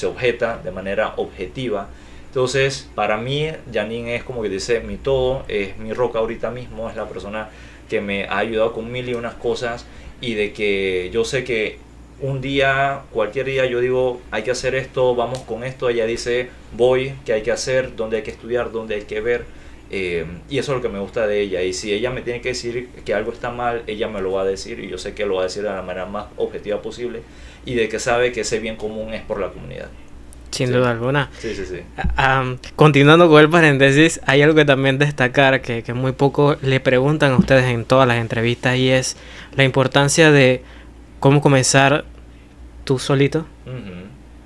objeta de manera objetiva. Entonces, para mí, Janine es como que dice mi todo, es mi roca ahorita mismo, es la persona que me ha ayudado con mil y unas cosas, y de que yo sé que un día, cualquier día, yo digo, hay que hacer esto, vamos con esto, ella dice, voy, qué hay que hacer, dónde hay que estudiar, dónde hay que ver, y eso es lo que me gusta de ella. Y si ella me tiene que decir que algo está mal, ella me lo va a decir, y yo sé que lo va a decir de la manera más objetiva posible, y de que sabe que ese bien común es por la comunidad. Sin duda alguna. Sí. Continuando con el paréntesis, hay algo que también destacar que muy poco le preguntan a ustedes en todas las entrevistas, y es la importancia de cómo comenzar tú solito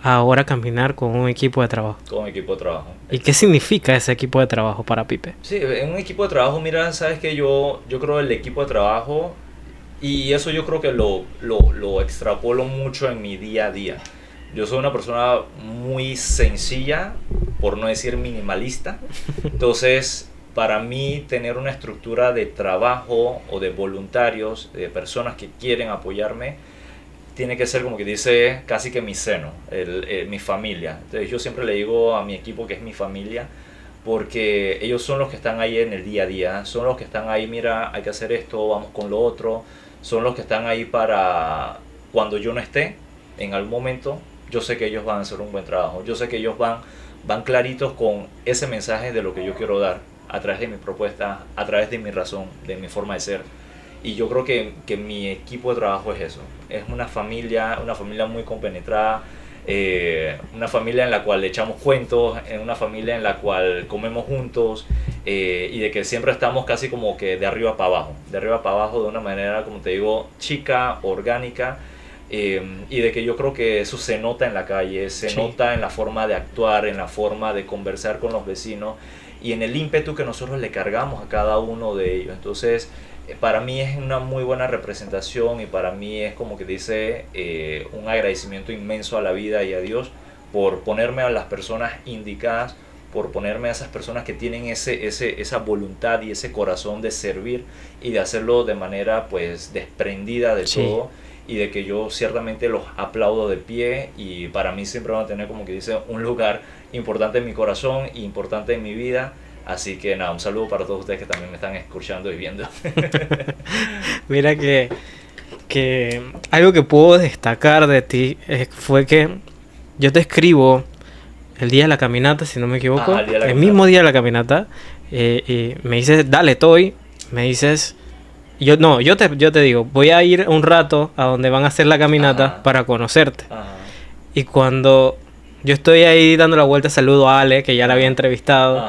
ahora a caminar con un equipo de trabajo. Con un equipo de trabajo. ¿Y qué significa ese equipo de trabajo para Pipe? Sí, en un equipo de trabajo, mira, sabes que yo creo el equipo de trabajo, y eso yo creo que lo extrapolo mucho en mi día a día. Yo soy una persona muy sencilla, por no decir minimalista. Entonces, para mí, tener una estructura de trabajo o de voluntarios, de personas que quieren apoyarme, tiene que ser como que dice casi que mi seno, mi familia. Entonces, yo siempre le digo a mi equipo que es mi familia, porque ellos son los que están ahí en el día a día, son los que están ahí, mira, hay que hacer esto, vamos con lo otro, son los que están ahí para cuando yo no esté en algún momento. Yo sé que ellos van a hacer un buen trabajo, yo sé que ellos van claritos con ese mensaje de lo que yo quiero dar a través de mi propuesta, a través de mi razón, de mi forma de ser. Y yo creo que mi equipo de trabajo es eso, es una familia muy compenetrada, una familia en la cual echamos cuentos, una familia en la cual comemos juntos, y de que siempre estamos casi como que de arriba para abajo, de una manera, como te digo, chica, orgánica. Y de que yo creo que eso se nota en la calle, se nota en la forma de actuar, en la forma de conversar con los vecinos, y en el ímpetu que nosotros le cargamos a cada uno de ellos. Entonces, para mí es una muy buena representación, y para mí es como que dice un agradecimiento inmenso a la vida y a Dios por ponerme a las personas indicadas, por ponerme a esas personas que tienen esa voluntad y ese corazón de servir y de hacerlo de manera pues desprendida de todo. Y de que yo ciertamente los aplaudo de pie, y para mí siempre van a tener, como que dice, un lugar importante en mi corazón y importante en mi vida. Así que nada, un saludo para todos ustedes que también me están escuchando y viendo. Mira que algo que puedo destacar de ti fue que yo te escribo el día de la caminata, si no me equivoco, el mismo día de la caminata, y me dices, dale, estoy, me dices... Yo te digo, voy a ir un rato a donde van a hacer la caminata para conocerte. Y cuando yo estoy ahí dando la vuelta, saludo a Ale, que ya la había entrevistado.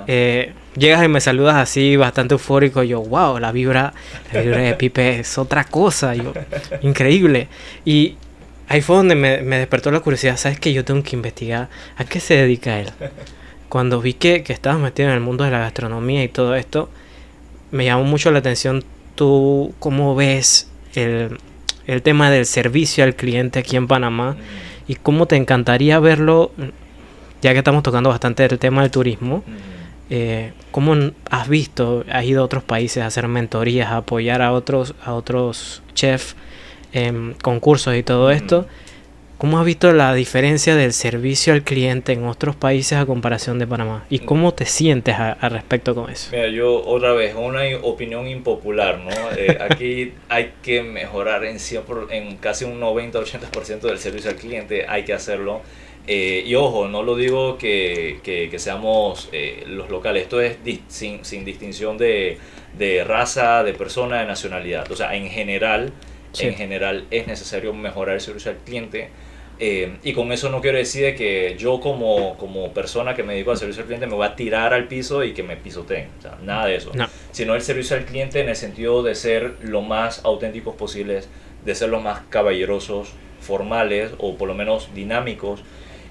Llegas y me saludas así, bastante eufórico. Yo, wow, la vibra de Pipe es otra cosa. Yo, increíble. Y ahí fue donde me despertó la curiosidad. ¿Sabes qué? Yo tengo que investigar a qué se dedica él. Cuando vi que estabas metido en el mundo de la gastronomía y todo esto, me llamó mucho la atención. ¿Tú cómo ves el tema del servicio al cliente aquí en Panamá? ¿Y cómo te encantaría verlo, ya que estamos tocando bastante el tema del turismo? ¿Cómo has visto, has ido a otros países a hacer mentorías, a apoyar a otros chefs en concursos y todo esto? ¿Cómo has visto la diferencia del servicio al cliente en otros países a comparación de Panamá? ¿Y cómo te sientes al respecto con eso? Mira, yo otra vez, una opinión impopular, ¿no? Aquí hay que mejorar en casi un 90-80% del servicio al cliente, hay que hacerlo. Y ojo, no lo digo que seamos los locales, esto es sin distinción de raza, de persona, de nacionalidad. O sea, en general es necesario mejorar el servicio al cliente. Y con eso no quiero decir de que yo como persona que me dedico al servicio al cliente me voy a tirar al piso y que me pisoteen, o sea, nada de eso, sino el servicio al cliente en el sentido de ser lo más auténticos posibles, de ser los más caballerosos, formales o por lo menos dinámicos,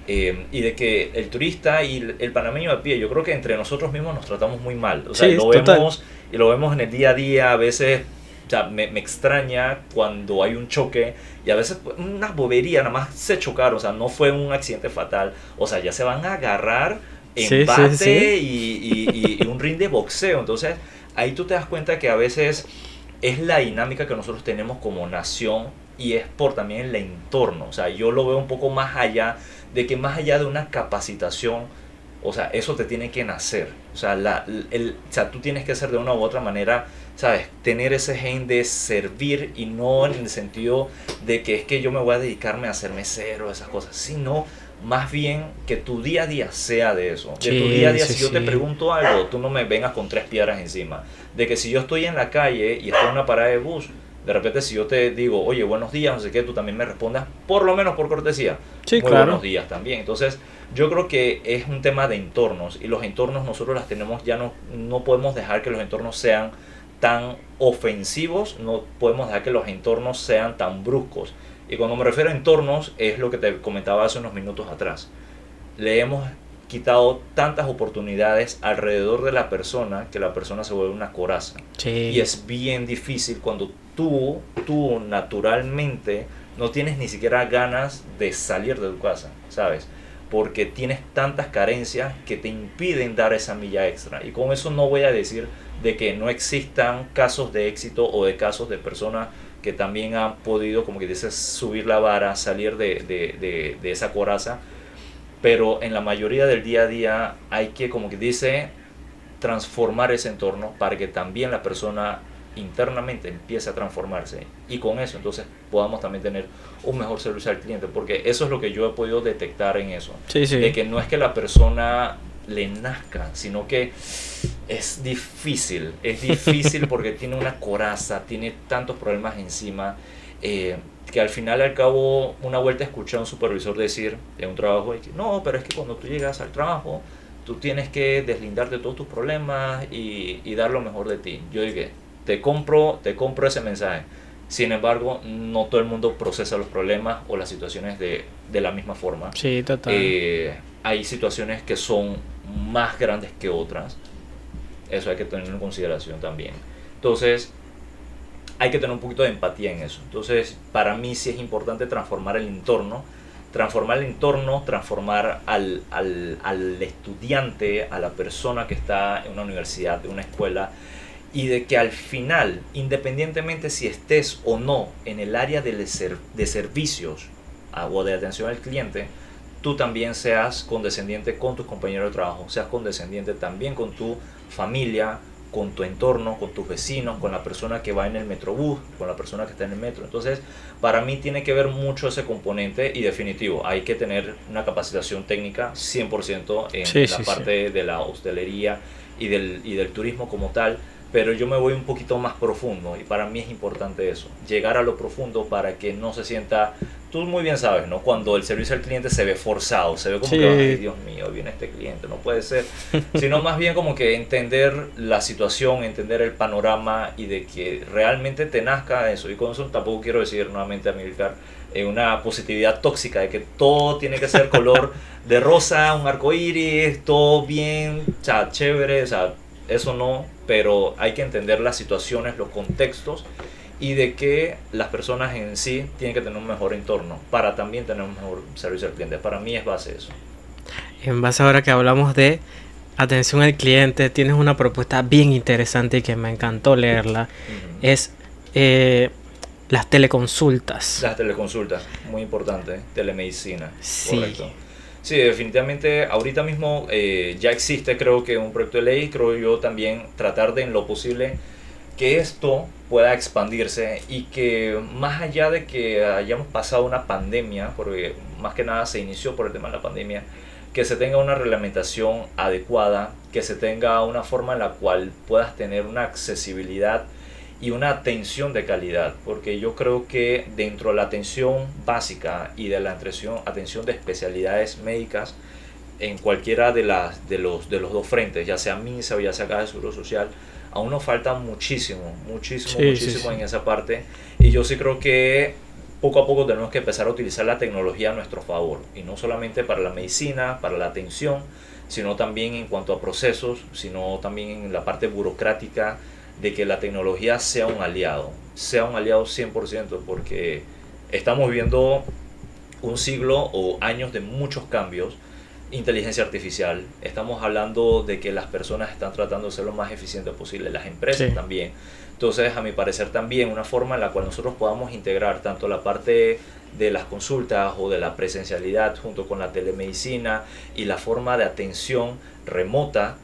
Y de que el turista y el panameño a pie, yo creo que entre nosotros mismos nos tratamos muy mal. O sea, Sí, lo total. vemos y lo vemos en el día a día, a veces, o sea, me extraña cuando hay un choque y a veces pues, una bobería, nada más se chocaron, o sea, no fue un accidente fatal, o sea, ya se van a agarrar Sí, sí, sí. embate y un ring de boxeo. Entonces, ahí tú te das cuenta que a veces es la dinámica que nosotros tenemos como nación y es por también el entorno. O sea, yo lo veo un poco más allá de que más allá de una capacitación, o sea, eso te tiene que nacer. O sea, o sea, tú tienes que ser de una u otra manera, ¿sabes? Tener ese gen de servir y no en el sentido de que es que yo me voy a dedicarme a ser mesero, esas cosas, sino más bien que tu día a día sea de eso. De tu día a Sí, día, sí, si yo te sí. pregunto algo, tú no me vengas con tres piedras encima. De que si yo estoy en la calle y estoy en una parada de bus, de repente si yo te digo, oye, buenos días, no sé qué, tú también me respondas, por lo menos por cortesía, Sí, muy buenos claro. días también. Entonces, yo creo que es un tema de entornos y los entornos nosotros las tenemos, ya no podemos dejar que los entornos sean tan ofensivos, no podemos dejar que los entornos sean tan bruscos. Y cuando me refiero a entornos es lo que te comentaba hace unos minutos atrás. Le hemos quitado tantas oportunidades alrededor de la persona que la persona se vuelve una coraza. Y Sí. es bien difícil cuando tú naturalmente no tienes ni siquiera ganas de salir de tu casa, ¿sabes? Porque tienes tantas carencias que te impiden dar esa milla extra. Y con eso no voy a decir de que no existan casos de éxito o de casos de personas que también han podido, como que dices, subir la vara, salir de esa coraza, pero en la mayoría del día a día hay que, como que dice, transformar ese entorno para que también la persona internamente empiece a transformarse y con eso entonces podamos también tener un mejor servicio al cliente, porque eso es lo que yo he podido detectar en eso, Sí, de sí. que no es que la persona le nazca, sino que es difícil porque tiene una coraza, tiene tantos problemas encima, que al final al cabo una vuelta escuché a un supervisor decir en un trabajo, no, pero es que cuando tú llegas al trabajo tú tienes que deslindarte de todos tus problemas y dar lo mejor de ti. Yo dije, te compro ese mensaje. Sin embargo, no todo el mundo procesa los problemas o las situaciones de la misma forma. Sí, total. Hay situaciones que son más grandes que otras. Eso hay que tenerlo en consideración también. Entonces, hay que tener un poquito de empatía en eso. Entonces, para mí sí es importante transformar el entorno, transformar al estudiante, a la persona que está en una universidad, en una escuela, y de que al final, independientemente si estés o no en el área de servicios o de atención al cliente, tú también seas condescendiente con tus compañeros de trabajo, seas condescendiente también con tu familia, con tu entorno, con tus vecinos, con la persona que va en el metrobús, con la persona que está en el metro. Entonces, para mí tiene que ver mucho ese componente y definitivo, hay que tener una capacitación técnica 100% Sí, en la sí, sí. parte de la hostelería y del turismo como tal, pero yo me voy un poquito más profundo y para mí es importante eso, llegar a lo profundo para que no se sienta, tú muy bien sabes, ¿no? Cuando el servicio al cliente se ve forzado, se ve como que, ay Sí. Dios mío, viene este cliente, no puede ser, sino más bien como que entender la situación, entender el panorama y de que realmente te nazca eso. Y con eso tampoco quiero decir nuevamente, Amilcar, una positividad tóxica de que todo tiene que ser color de rosa, un arco iris, todo bien, o sea, chévere, o sea, eso no, pero hay que entender las situaciones, los contextos y de que las personas en sí tienen que tener un mejor entorno para también tener un mejor servicio al cliente. Para mí es base eso. En base ahora que hablamos de atención al cliente, tienes una propuesta bien interesante y que me encantó leerla. Ujú. Es las teleconsultas. Las teleconsultas, muy importante, telemedicina, Sí. correcto. Sí, definitivamente ahorita mismo ya existe, creo que un proyecto de ley, creo yo también tratar de en lo posible que esto pueda expandirse y que más allá de que hayamos pasado una pandemia, porque más que nada se inició por el tema de la pandemia, que se tenga una reglamentación adecuada, que se tenga una forma en la cual puedas tener una accesibilidad y una atención de calidad, porque yo creo que dentro de la atención básica y de la atención de especialidades médicas, en cualquiera de los dos frentes, ya sea MINSA o ya sea Caja de Seguro Social, aún nos falta muchísimo, muchísimo, Sí, sí, muchísimo sí. en esa parte. Y yo sí creo que poco a poco tenemos que empezar a utilizar la tecnología a nuestro favor, y no solamente para la medicina, para la atención, sino también en cuanto a procesos, sino también en la parte burocrática, de que la tecnología sea un aliado 100%, porque estamos viviendo un siglo o años de muchos cambios. Inteligencia artificial, estamos hablando de que las personas están tratando de ser lo más eficiente posible, las empresas Sí. también. Entonces, a mi parecer también una forma en la cual nosotros podamos integrar tanto la parte de las consultas o de la presencialidad junto con la telemedicina y la forma de atención remota,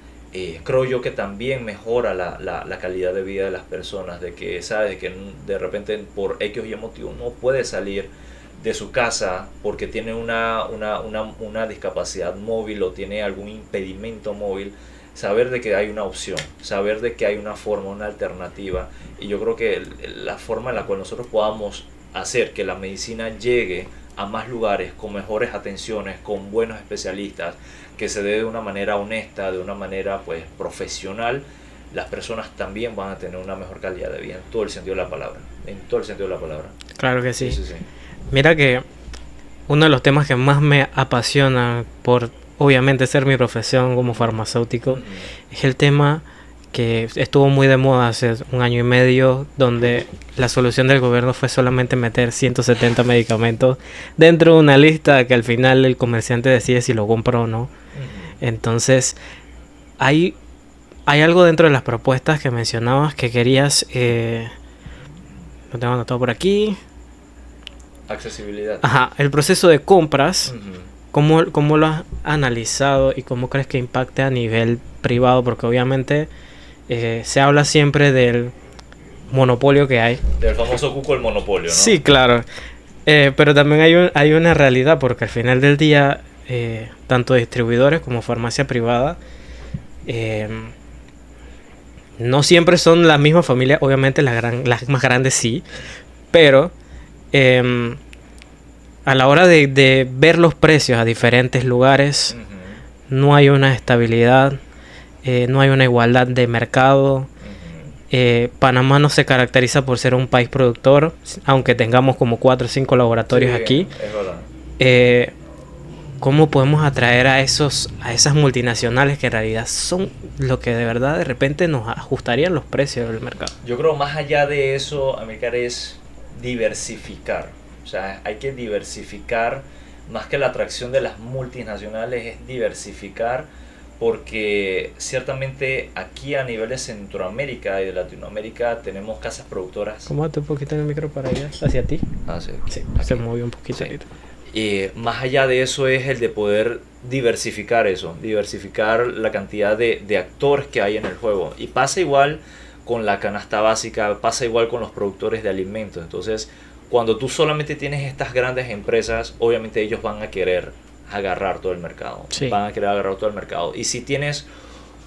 creo yo que también mejora la calidad de vida de las personas, de que sabes que de repente por X y motivo no puede salir de su casa porque tiene una discapacidad móvil o tiene algún impedimento móvil. Saber de que hay una opción, saber de que hay una forma, una alternativa, y yo creo que la forma en la cual nosotros podamos hacer que la medicina llegue a más lugares con mejores atenciones, con buenos especialistas, que se dé de una manera honesta, de una manera pues profesional, las personas también van a tener una mejor calidad de vida en todo el sentido de la palabra, en todo el sentido de la palabra. Claro que sí. Sí, sí, sí. Mira que uno de los temas que más me apasiona por obviamente ser mi profesión como farmacéutico es el tema que estuvo muy de moda hace un año y medio, donde la solución del gobierno fue solamente meter 170 medicamentos dentro de una lista que al final el comerciante decide si lo compra o no. Entonces hay algo dentro de las propuestas que mencionabas que querías, lo tengo anotado por aquí. Accesibilidad. Ajá, el proceso de compras. ¿Cómo lo has analizado y cómo crees que impacte a nivel privado? Porque obviamente se habla siempre del monopolio que hay. Del famoso cuco el monopolio, ¿no? Sí, claro. Pero también hay una realidad, porque al final del día, tanto distribuidores como farmacia privada no siempre son la misma familia. Obviamente las más grandes sí, pero a la hora de ver los precios a diferentes lugares, no hay una estabilidad, no hay una igualdad de mercado. Panamá no se caracteriza por ser un país productor, aunque tengamos como 4 o 5 laboratorios aquí. Es verdad. ¿Cómo podemos atraer a esas multinacionales que en realidad son lo que de verdad de repente nos ajustarían los precios del mercado? Yo creo más allá de eso, Amílcar, es diversificar. O sea, hay que diversificar, más que la atracción de las multinacionales, es diversificar, porque ciertamente aquí a nivel de Centroamérica y de Latinoamérica tenemos casas productoras. Acomódate un poquito en el micro para allá, hacia ti. Sí, Sí, aquí. se movió un poquito. Sí. Más allá de eso es el de poder diversificar eso, diversificar la cantidad de actores que hay en el juego. Y pasa igual con la canasta básica, pasa igual con los productores de alimentos. Entonces, cuando tú solamente tienes estas grandes empresas, obviamente ellos van a querer agarrar todo el mercado. Sí. Van a querer agarrar todo el mercado. Y si tienes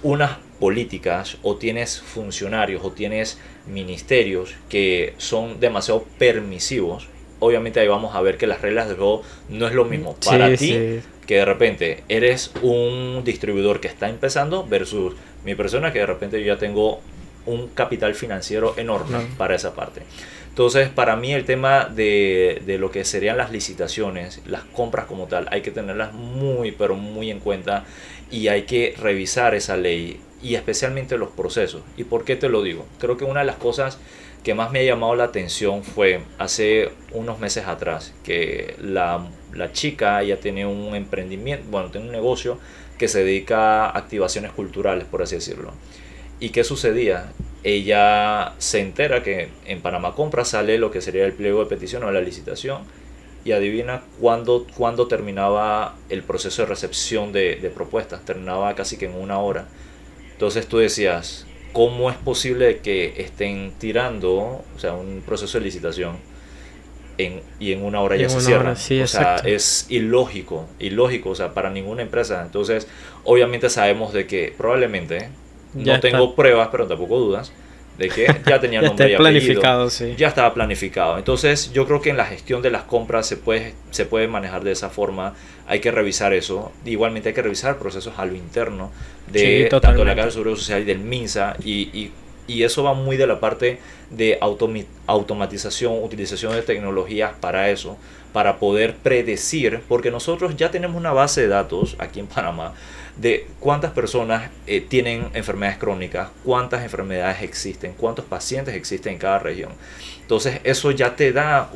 unas políticas o tienes funcionarios o tienes ministerios que son demasiado permisivos, obviamente ahí vamos a ver que las reglas del juego no es lo mismo para ti, sí. que de repente eres un distribuidor que está empezando versus mi persona que de repente yo ya tengo un capital financiero enorme para esa parte. Entonces, para mí el tema de lo que serían las licitaciones, las compras como tal, hay que tenerlas muy, pero muy en cuenta, y hay que revisar esa ley y especialmente los procesos. ¿Y por qué te lo digo? Creo que una de las cosas que más me ha llamado la atención fue hace unos meses atrás, que la chica, ella tiene un emprendimiento, bueno, tiene un negocio que se dedica a activaciones culturales, por así decirlo. ¿Y qué sucedía? Ella se entera que en Panamá Compra sale lo que sería el pliego de petición o la licitación, y adivina cuándo terminaba el proceso de recepción de propuestas. Terminaba casi que en 1 hora. Entonces tú decías, ¿cómo es posible que estén tirando, o sea, un proceso de licitación y en 1 hora ya se cierra? Sí, o sea, exacto. es ilógico, o sea, para ninguna empresa. Entonces, obviamente sabemos de que probablemente, Ya no tengo pruebas, pero tampoco dudas, de que ya tenía ya nombre y está planificado, apellido, sí. ya estaba planificado. Entonces, yo creo que en la gestión de las compras se puede manejar de esa forma. Hay que revisar eso. Igualmente hay que revisar procesos a lo interno de Sí, tanto de la totalmente. Caja de Seguro Social y del MINSA, y Y eso va muy de la parte de automatización, utilización de tecnologías para eso, para poder predecir, porque nosotros ya tenemos una base de datos aquí en Panamá de cuántas personas tienen enfermedades crónicas, cuántas enfermedades existen, cuántos pacientes existen en cada región. Entonces eso ya te da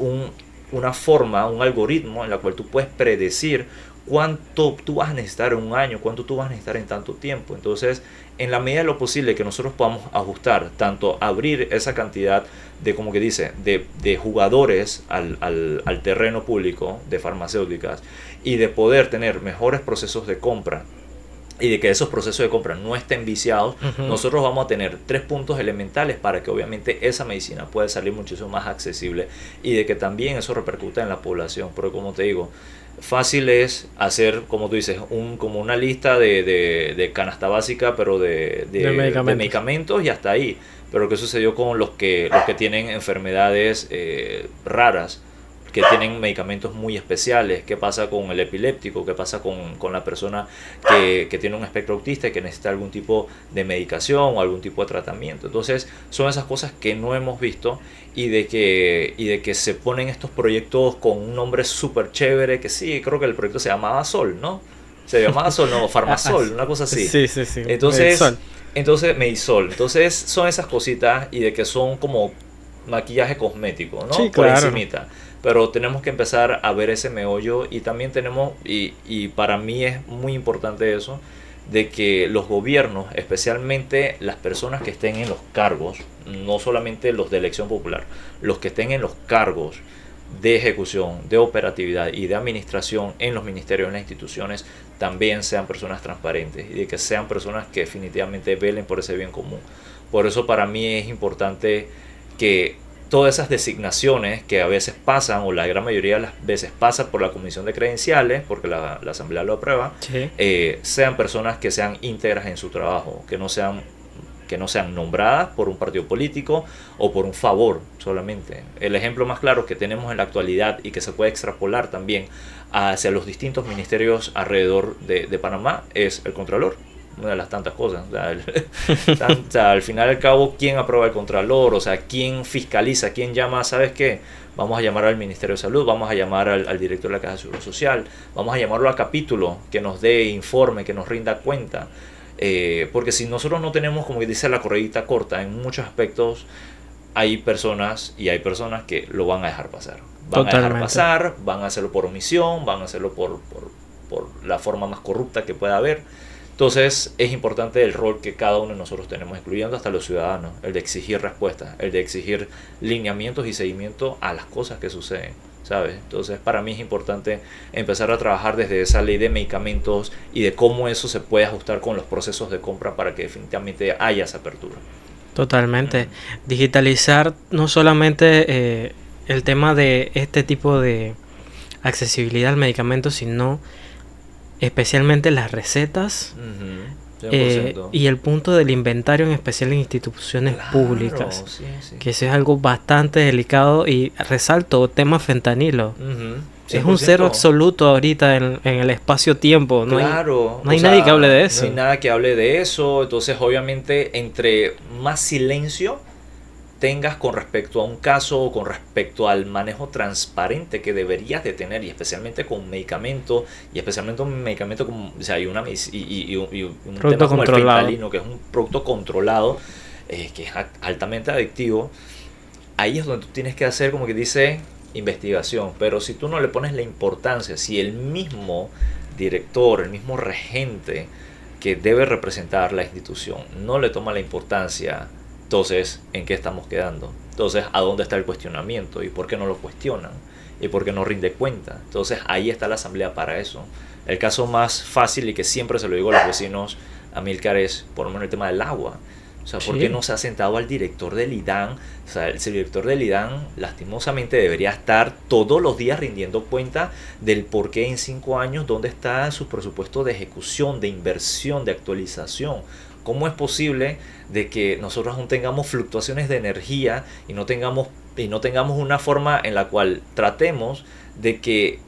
una forma, un algoritmo en la cual tú puedes predecir cuánto tú vas a necesitar en un año, cuánto tú vas a necesitar en tanto tiempo. Entonces, en la medida de lo posible que nosotros podamos ajustar, tanto abrir esa cantidad de, como que dice, de jugadores al terreno público de farmacéuticas y de poder tener mejores procesos de compra y de que esos procesos de compra no estén viciados, nosotros vamos a tener 3 puntos elementales para que obviamente esa medicina pueda salir muchísimo más accesible y de que también eso repercuta en la población. Porque como te digo, fácil es hacer, como tú dices, como una lista de canasta básica, pero de medicamentos y hasta ahí. Pero ¿qué sucedió con los que tienen enfermedades raras? Que tienen medicamentos muy especiales. ¿Qué pasa con el epiléptico? ¿Qué pasa con la persona que tiene un espectro autista y que necesita algún tipo de medicación o algún tipo de tratamiento? Entonces son esas cosas que no hemos visto y de que se ponen estos proyectos con un nombre súper chévere, que sí, creo que el proyecto se llamaba Sol, ¿no? Se llamaba Sol, no, Farmasol, una cosa así. Sí. Entonces, Medisol. Entonces son esas cositas y de que son como maquillaje cosmético, ¿no? Sí, por claro. encimita. Pero tenemos que empezar a ver ese meollo y también tenemos, y para mí es muy importante eso, de que los gobiernos, especialmente las personas que estén en los cargos, no solamente los de elección popular, los que estén en los cargos de ejecución, de operatividad y de administración en los ministerios, en las instituciones, también sean personas transparentes y de que sean personas que definitivamente velen por ese bien común. Por eso para mí es importante que todas esas designaciones que a veces pasan, o la gran mayoría de las veces pasa por la comisión de credenciales, porque la asamblea lo aprueba, Sí. sean personas que sean íntegras en su trabajo, que no sean nombradas por un partido político o por un favor solamente. El ejemplo más claro que tenemos en la actualidad y que se puede extrapolar también hacia los distintos ministerios alrededor de Panamá es el Contralor. Una de las tantas cosas. O sea, al final y al cabo, ¿quién aprueba el Contralor? O sea, ¿quién fiscaliza? ¿Quién llama? ¿Sabes qué? Vamos a llamar al Ministerio de Salud, vamos a llamar al director de la Caja de Seguro Social, vamos a llamarlo a capítulo, que nos dé informe, que nos rinda cuenta. Porque si nosotros no tenemos, como dice la correíta corta, en muchos aspectos hay personas que lo van a dejar pasar. Van a dejar pasar, van a hacerlo por omisión, van a hacerlo por la forma más corrupta que pueda haber. Entonces es importante el rol que cada uno de nosotros tenemos, incluyendo hasta los ciudadanos, el de exigir respuestas, el de exigir lineamientos y seguimiento a las cosas que suceden, ¿sabes? Entonces para mí es importante empezar a trabajar desde esa ley de medicamentos y de cómo eso se puede ajustar con los procesos de compra para que definitivamente haya esa apertura. Totalmente. Digitalizar no solamente el tema de este tipo de accesibilidad al medicamento, sino especialmente las recetas y el punto del inventario, en especial en instituciones públicas, sí. que eso es algo bastante delicado. Y resalto, tema fentanilo. Es un cero absoluto ahorita en el espacio-tiempo. No hay nadie que hable de eso. No hay nada que hable de eso. Entonces, obviamente, entre más silencio tengas con respecto a un caso o con respecto al manejo transparente que deberías de tener, y especialmente con medicamentos, y especialmente un medicamento como, o sea, y un tema como el fentanilo, que es un producto controlado, que es altamente adictivo. Ahí es donde tú tienes que hacer, como que dice, investigación. Pero si tú no le pones la importancia, si el mismo director, el mismo regente que debe representar la institución no le toma la importancia, entonces, ¿en qué estamos quedando? Entonces, ¿a dónde está el cuestionamiento? ¿Y por qué no lo cuestionan? ¿Y por qué no rinde cuenta? Entonces, ahí está la asamblea para eso. El caso más fácil, y que siempre se lo digo a los vecinos, Amílcar, es por lo menos el tema del agua. O sea, ¿por qué no se ha sentado al director del IDAN? O sea, el director del IDAN, lastimosamente, debería estar todos los días rindiendo cuenta del por qué en 5 años, dónde está su presupuesto de ejecución, de inversión, de actualización. ¿Cómo es posible de que nosotros aún tengamos fluctuaciones de energía y no tengamos una forma en la cual tratemos de que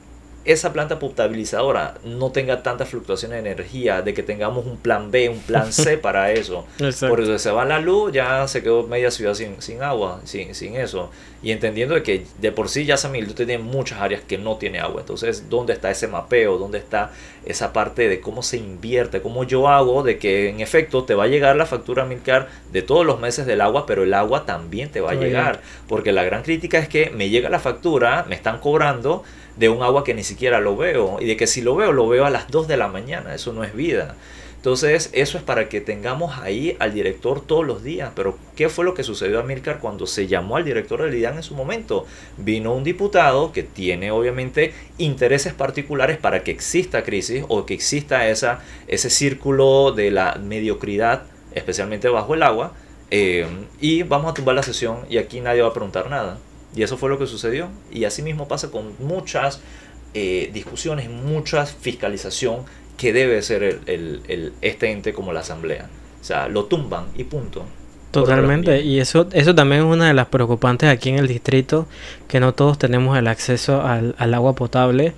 esa planta potabilizadora no tenga tantas fluctuaciones de energía, de que tengamos un plan B, un plan C para eso. Exacto. Por eso se va la luz, ya se quedó media ciudad sin agua, sin eso. Y entendiendo de que de por sí ya San Miguel tiene muchas áreas que no tiene agua. Entonces, ¿dónde está ese mapeo? ¿Dónde está esa parte de cómo se invierte? ¿Cómo yo hago de que en efecto te va a llegar la factura Milcar de todos los meses del agua, pero el agua también te va a llegar? Porque la gran crítica es que me llega la factura, me están cobrando de un agua que ni siquiera lo veo, y de que si lo veo a las 2 de la mañana. Eso no es vida. Entonces eso es para que tengamos ahí al director todos los días. Pero ¿qué fue lo que sucedió a Milcar cuando se llamó al director del IDAN en su momento? Vino un diputado que tiene obviamente intereses particulares para que exista crisis, o que exista ese círculo de la mediocridad, especialmente bajo el agua, y vamos a tumbar la sesión y aquí nadie va a preguntar nada. Y eso fue lo que sucedió. Y así mismo pasa con muchas discusiones, mucha fiscalización que debe ser este ente como la asamblea. O sea, lo tumban y punto. Totalmente. Y eso también es una de las preocupantes aquí en el distrito, que no todos tenemos el acceso al agua potable.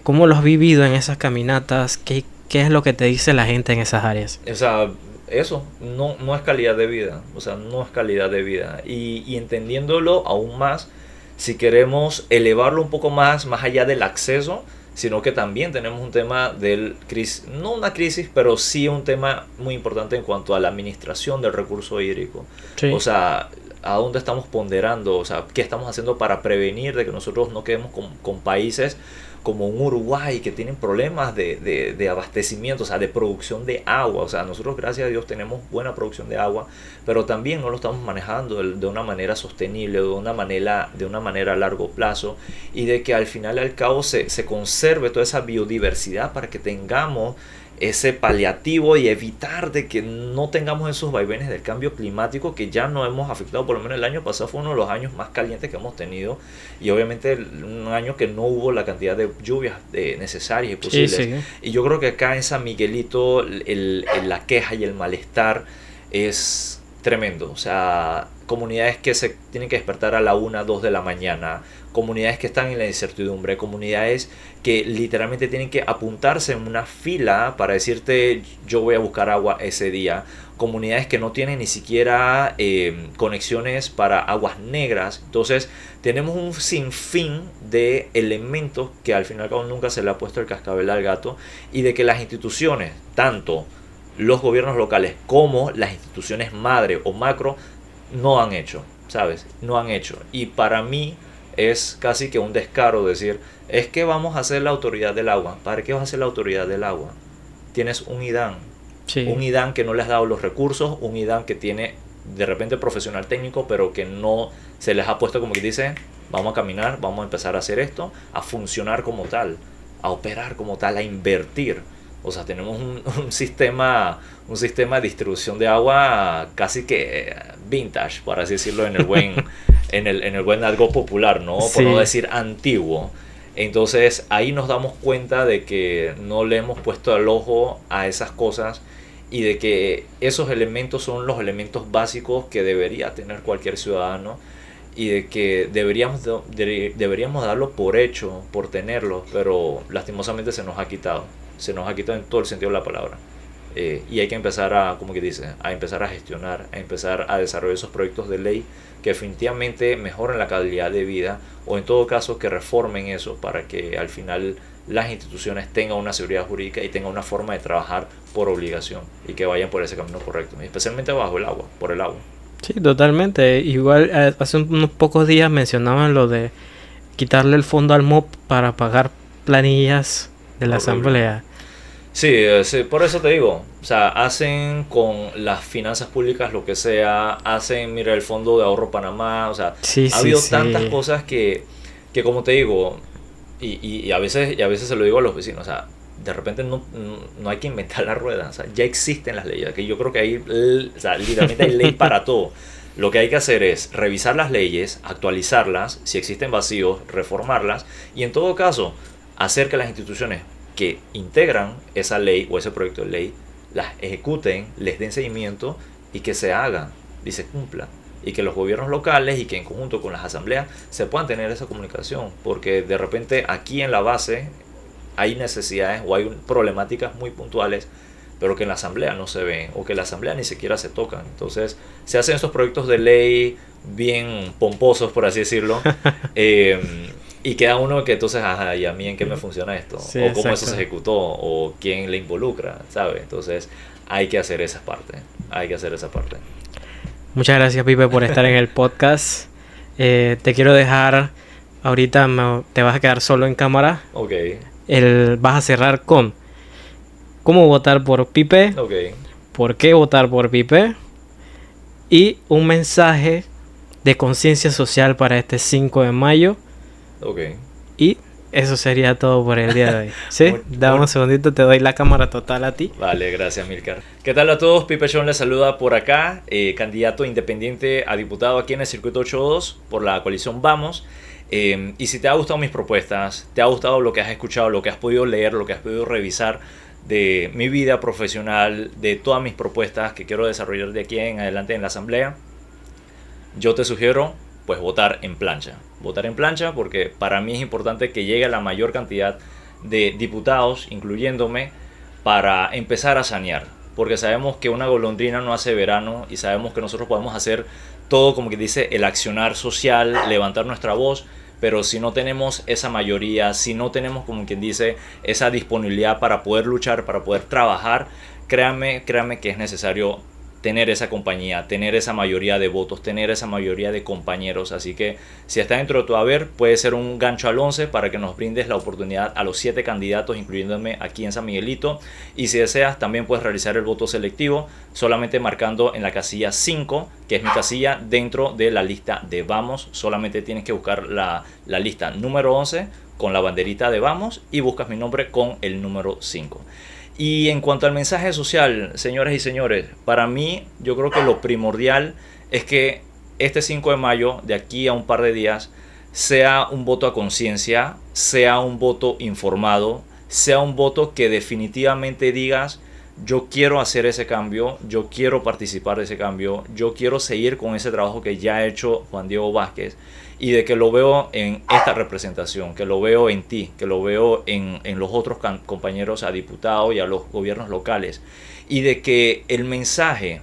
¿Cómo lo has vivido en esas caminatas? ¿Qué es lo que te dice la gente en esas áreas? O sea, eso no es calidad de vida. O sea, no es calidad de vida. Y entendiéndolo aún más, si queremos elevarlo un poco más allá del acceso, sino que también tenemos un tema no una crisis, pero sí un tema muy importante en cuanto a la administración del recurso hídrico. Sí. O sea, a dónde estamos ponderando, o sea, qué estamos haciendo para prevenir de que nosotros no quedemos con países como un Uruguay que tienen problemas de abastecimiento, o sea, de producción de agua. O sea, nosotros gracias a Dios tenemos buena producción de agua, pero también no lo estamos manejando de una manera sostenible, de una manera a largo plazo, y de que al final al cabo se conserve toda esa biodiversidad para que tengamos ese paliativo y evitar de que no tengamos esos vaivenes del cambio climático que ya nos hemos afectado. Por lo menos el año pasado fue uno de los años más calientes que hemos tenido, y obviamente un año que no hubo la cantidad de lluvias necesarias y posibles. Sí. Y yo creo que acá en San Miguelito la queja y el malestar es tremendo. O sea, comunidades que se tienen que despertar a la 1, 2 de la mañana, comunidades que están en la incertidumbre, comunidades que literalmente tienen que apuntarse en una fila para decirte yo voy a buscar agua ese día, comunidades que no tienen ni siquiera conexiones para aguas negras. Entonces tenemos un sinfín de elementos que al final nunca se le ha puesto el cascabel al gato, y de que las instituciones, tanto los gobiernos locales como las instituciones madre o macro, no han hecho, ¿sabes? No han hecho. Y para mí es casi que un descaro decir, es que vamos a hacer la autoridad del agua. ¿Para qué vas a hacer la autoridad del agua? Tienes un IDAN. Sí. Un IDAN que no les ha dado los recursos, un IDAN que tiene de repente profesional técnico, pero que no se les ha puesto como que dice, vamos a caminar, vamos a empezar a hacer esto, a funcionar como tal, a operar como tal, a invertir. O sea, tenemos un sistema de distribución de agua casi que vintage, por así decirlo, en el buen algo popular, ¿no? Sí. Por no decir antiguo. Entonces ahí nos damos cuenta de que no le hemos puesto el ojo a esas cosas, y de que esos elementos son los elementos básicos que debería tener cualquier ciudadano, y de que deberíamos darlo por hecho, por tenerlo, pero lastimosamente se nos ha quitado en todo el sentido de la palabra. Y hay que empezar a empezar a gestionar, a empezar a desarrollar esos proyectos de ley que definitivamente mejoren la calidad de vida, o en todo caso que reformen eso para que al final las instituciones tengan una seguridad jurídica y tengan una forma de trabajar por obligación, y que vayan por ese camino correcto, especialmente bajo el agua, por el agua. Sí, totalmente. Igual hace unos pocos días mencionaban lo de quitarle el fondo al MOP para pagar planillas de la asamblea. Sí, por eso te digo, o sea, hacen con las finanzas públicas lo que sea, hacen, mira, el Fondo de Ahorro Panamá, o sea, ha habido tantas cosas que como te digo, y a veces se lo digo a los vecinos, o sea, de repente no hay que inventar la rueda, o sea, ya existen las leyes, que yo creo que hay, o sea, literalmente hay ley para todo. Lo que hay que hacer es revisar las leyes, actualizarlas, si existen vacíos, reformarlas, y en todo caso, hacer que las instituciones que integran esa ley o ese proyecto de ley las ejecuten, les den seguimiento y que se hagan y se cumplan. y que los gobiernos locales y que en conjunto con las asambleas se puedan tener esa comunicación, porque de repente aquí en la base hay necesidades o hay problemáticas muy puntuales, pero que en la asamblea no se ven o que en la asamblea ni siquiera se tocan. Entonces se hacen estos proyectos de ley bien pomposos, por así decirlo, y queda uno que entonces, ajá, ¿y a mí en qué me funciona esto? Sí, o cómo exacto. eso se ejecutó, o quién le involucra, ¿sabe? Entonces hay que hacer esa parte, hay que hacer esa parte. Muchas gracias, Pipe, por estar en el podcast. Te quiero dejar, ahorita te vas a quedar solo en cámara. Ok, Vas a cerrar con cómo votar por Pipe, ok. por qué votar por Pipe y un mensaje de conciencia social para este 5 de mayo. Ok. Y eso sería todo por el día de hoy. ¿Sí? Dame un segundito, te doy la cámara total a ti. Vale, gracias, Milcar. ¿Qué tal a todos? Pipe Chon les saluda por acá, candidato independiente a diputado aquí en el Circuito 82 por la coalición Vamos. Y si te ha gustado mis propuestas, te ha gustado lo que has escuchado, lo que has podido leer, lo que has podido revisar de mi vida profesional, de todas mis propuestas que quiero desarrollar de aquí en adelante en la asamblea, yo te sugiero pues votar en plancha. Votar en plancha porque para mí es importante que llegue la mayor cantidad de diputados, incluyéndome, para empezar a sanear. Porque sabemos que una golondrina no hace verano y sabemos que nosotros podemos hacer todo, como que dice, el accionar social, levantar nuestra voz, pero si no tenemos esa mayoría, si no tenemos, como quien dice, esa disponibilidad para poder luchar, para poder trabajar, créanme que es necesario tener esa compañía, tener esa mayoría de votos, tener esa mayoría de compañeros. Así que si está dentro de tu haber, puede ser un gancho al 11 para que nos brindes la oportunidad a los 7 candidatos, incluyéndome aquí en San Miguelito. Y si deseas, también puedes realizar el voto selectivo, solamente marcando en la casilla 5, que es mi casilla dentro de la lista de Vamos. Solamente tienes que buscar la lista número 11 con la banderita de Vamos y buscas mi nombre con el número 5. Y en cuanto al mensaje social, señoras y señores, para mí yo creo que lo primordial es que este 5 de mayo, de aquí a un par de días, sea un voto a conciencia, sea un voto informado, sea un voto que definitivamente digas, yo quiero hacer ese cambio, yo quiero participar de ese cambio, yo quiero seguir con ese trabajo que ya ha hecho Juan Diego Vázquez, y de que lo veo en esta representación, que lo veo en ti, que lo veo en los otros compañeros a diputados y a los gobiernos locales, y de que el mensaje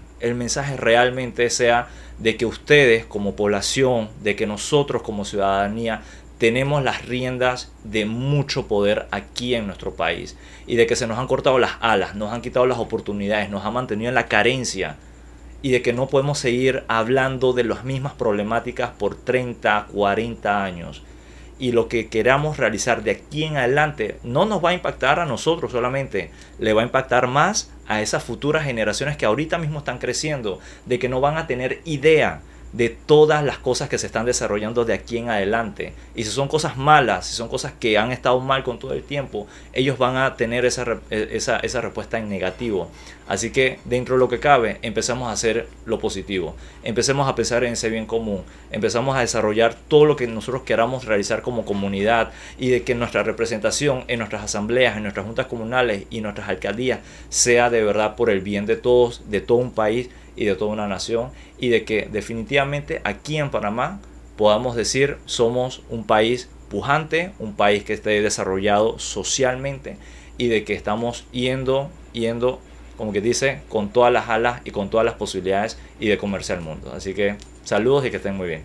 realmente sea de que ustedes como población, de que nosotros como ciudadanía tenemos las riendas de mucho poder aquí en nuestro país, y de que se nos han cortado las alas, nos han quitado las oportunidades, nos han mantenido en la carencia, y de que no podemos seguir hablando de las mismas problemáticas por 30, 40 años. Y lo que queramos realizar de aquí en adelante no nos va a impactar a nosotros solamente, le va a impactar más a esas futuras generaciones que ahorita mismo están creciendo, de que no van a tener idea de todas las cosas que se están desarrollando de aquí en adelante. Y si son cosas malas, si son cosas que han estado mal con todo el tiempo, ellos van a tener esa respuesta en negativo. Así que dentro de lo que cabe, empezamos a hacer lo positivo, empecemos a pensar en ese bien común, empezamos a desarrollar todo lo que nosotros queramos realizar como comunidad, y de que nuestra representación en nuestras asambleas, en nuestras juntas comunales y nuestras alcaldías sea de verdad por el bien de todos, de todo un país y de toda una nación, y de que definitivamente aquí en Panamá podamos decir somos un país pujante, un país que esté desarrollado socialmente, y de que estamos yendo, como que dice, con todas las alas y con todas las posibilidades, y de comerse al mundo. Así que saludos y que estén muy bien.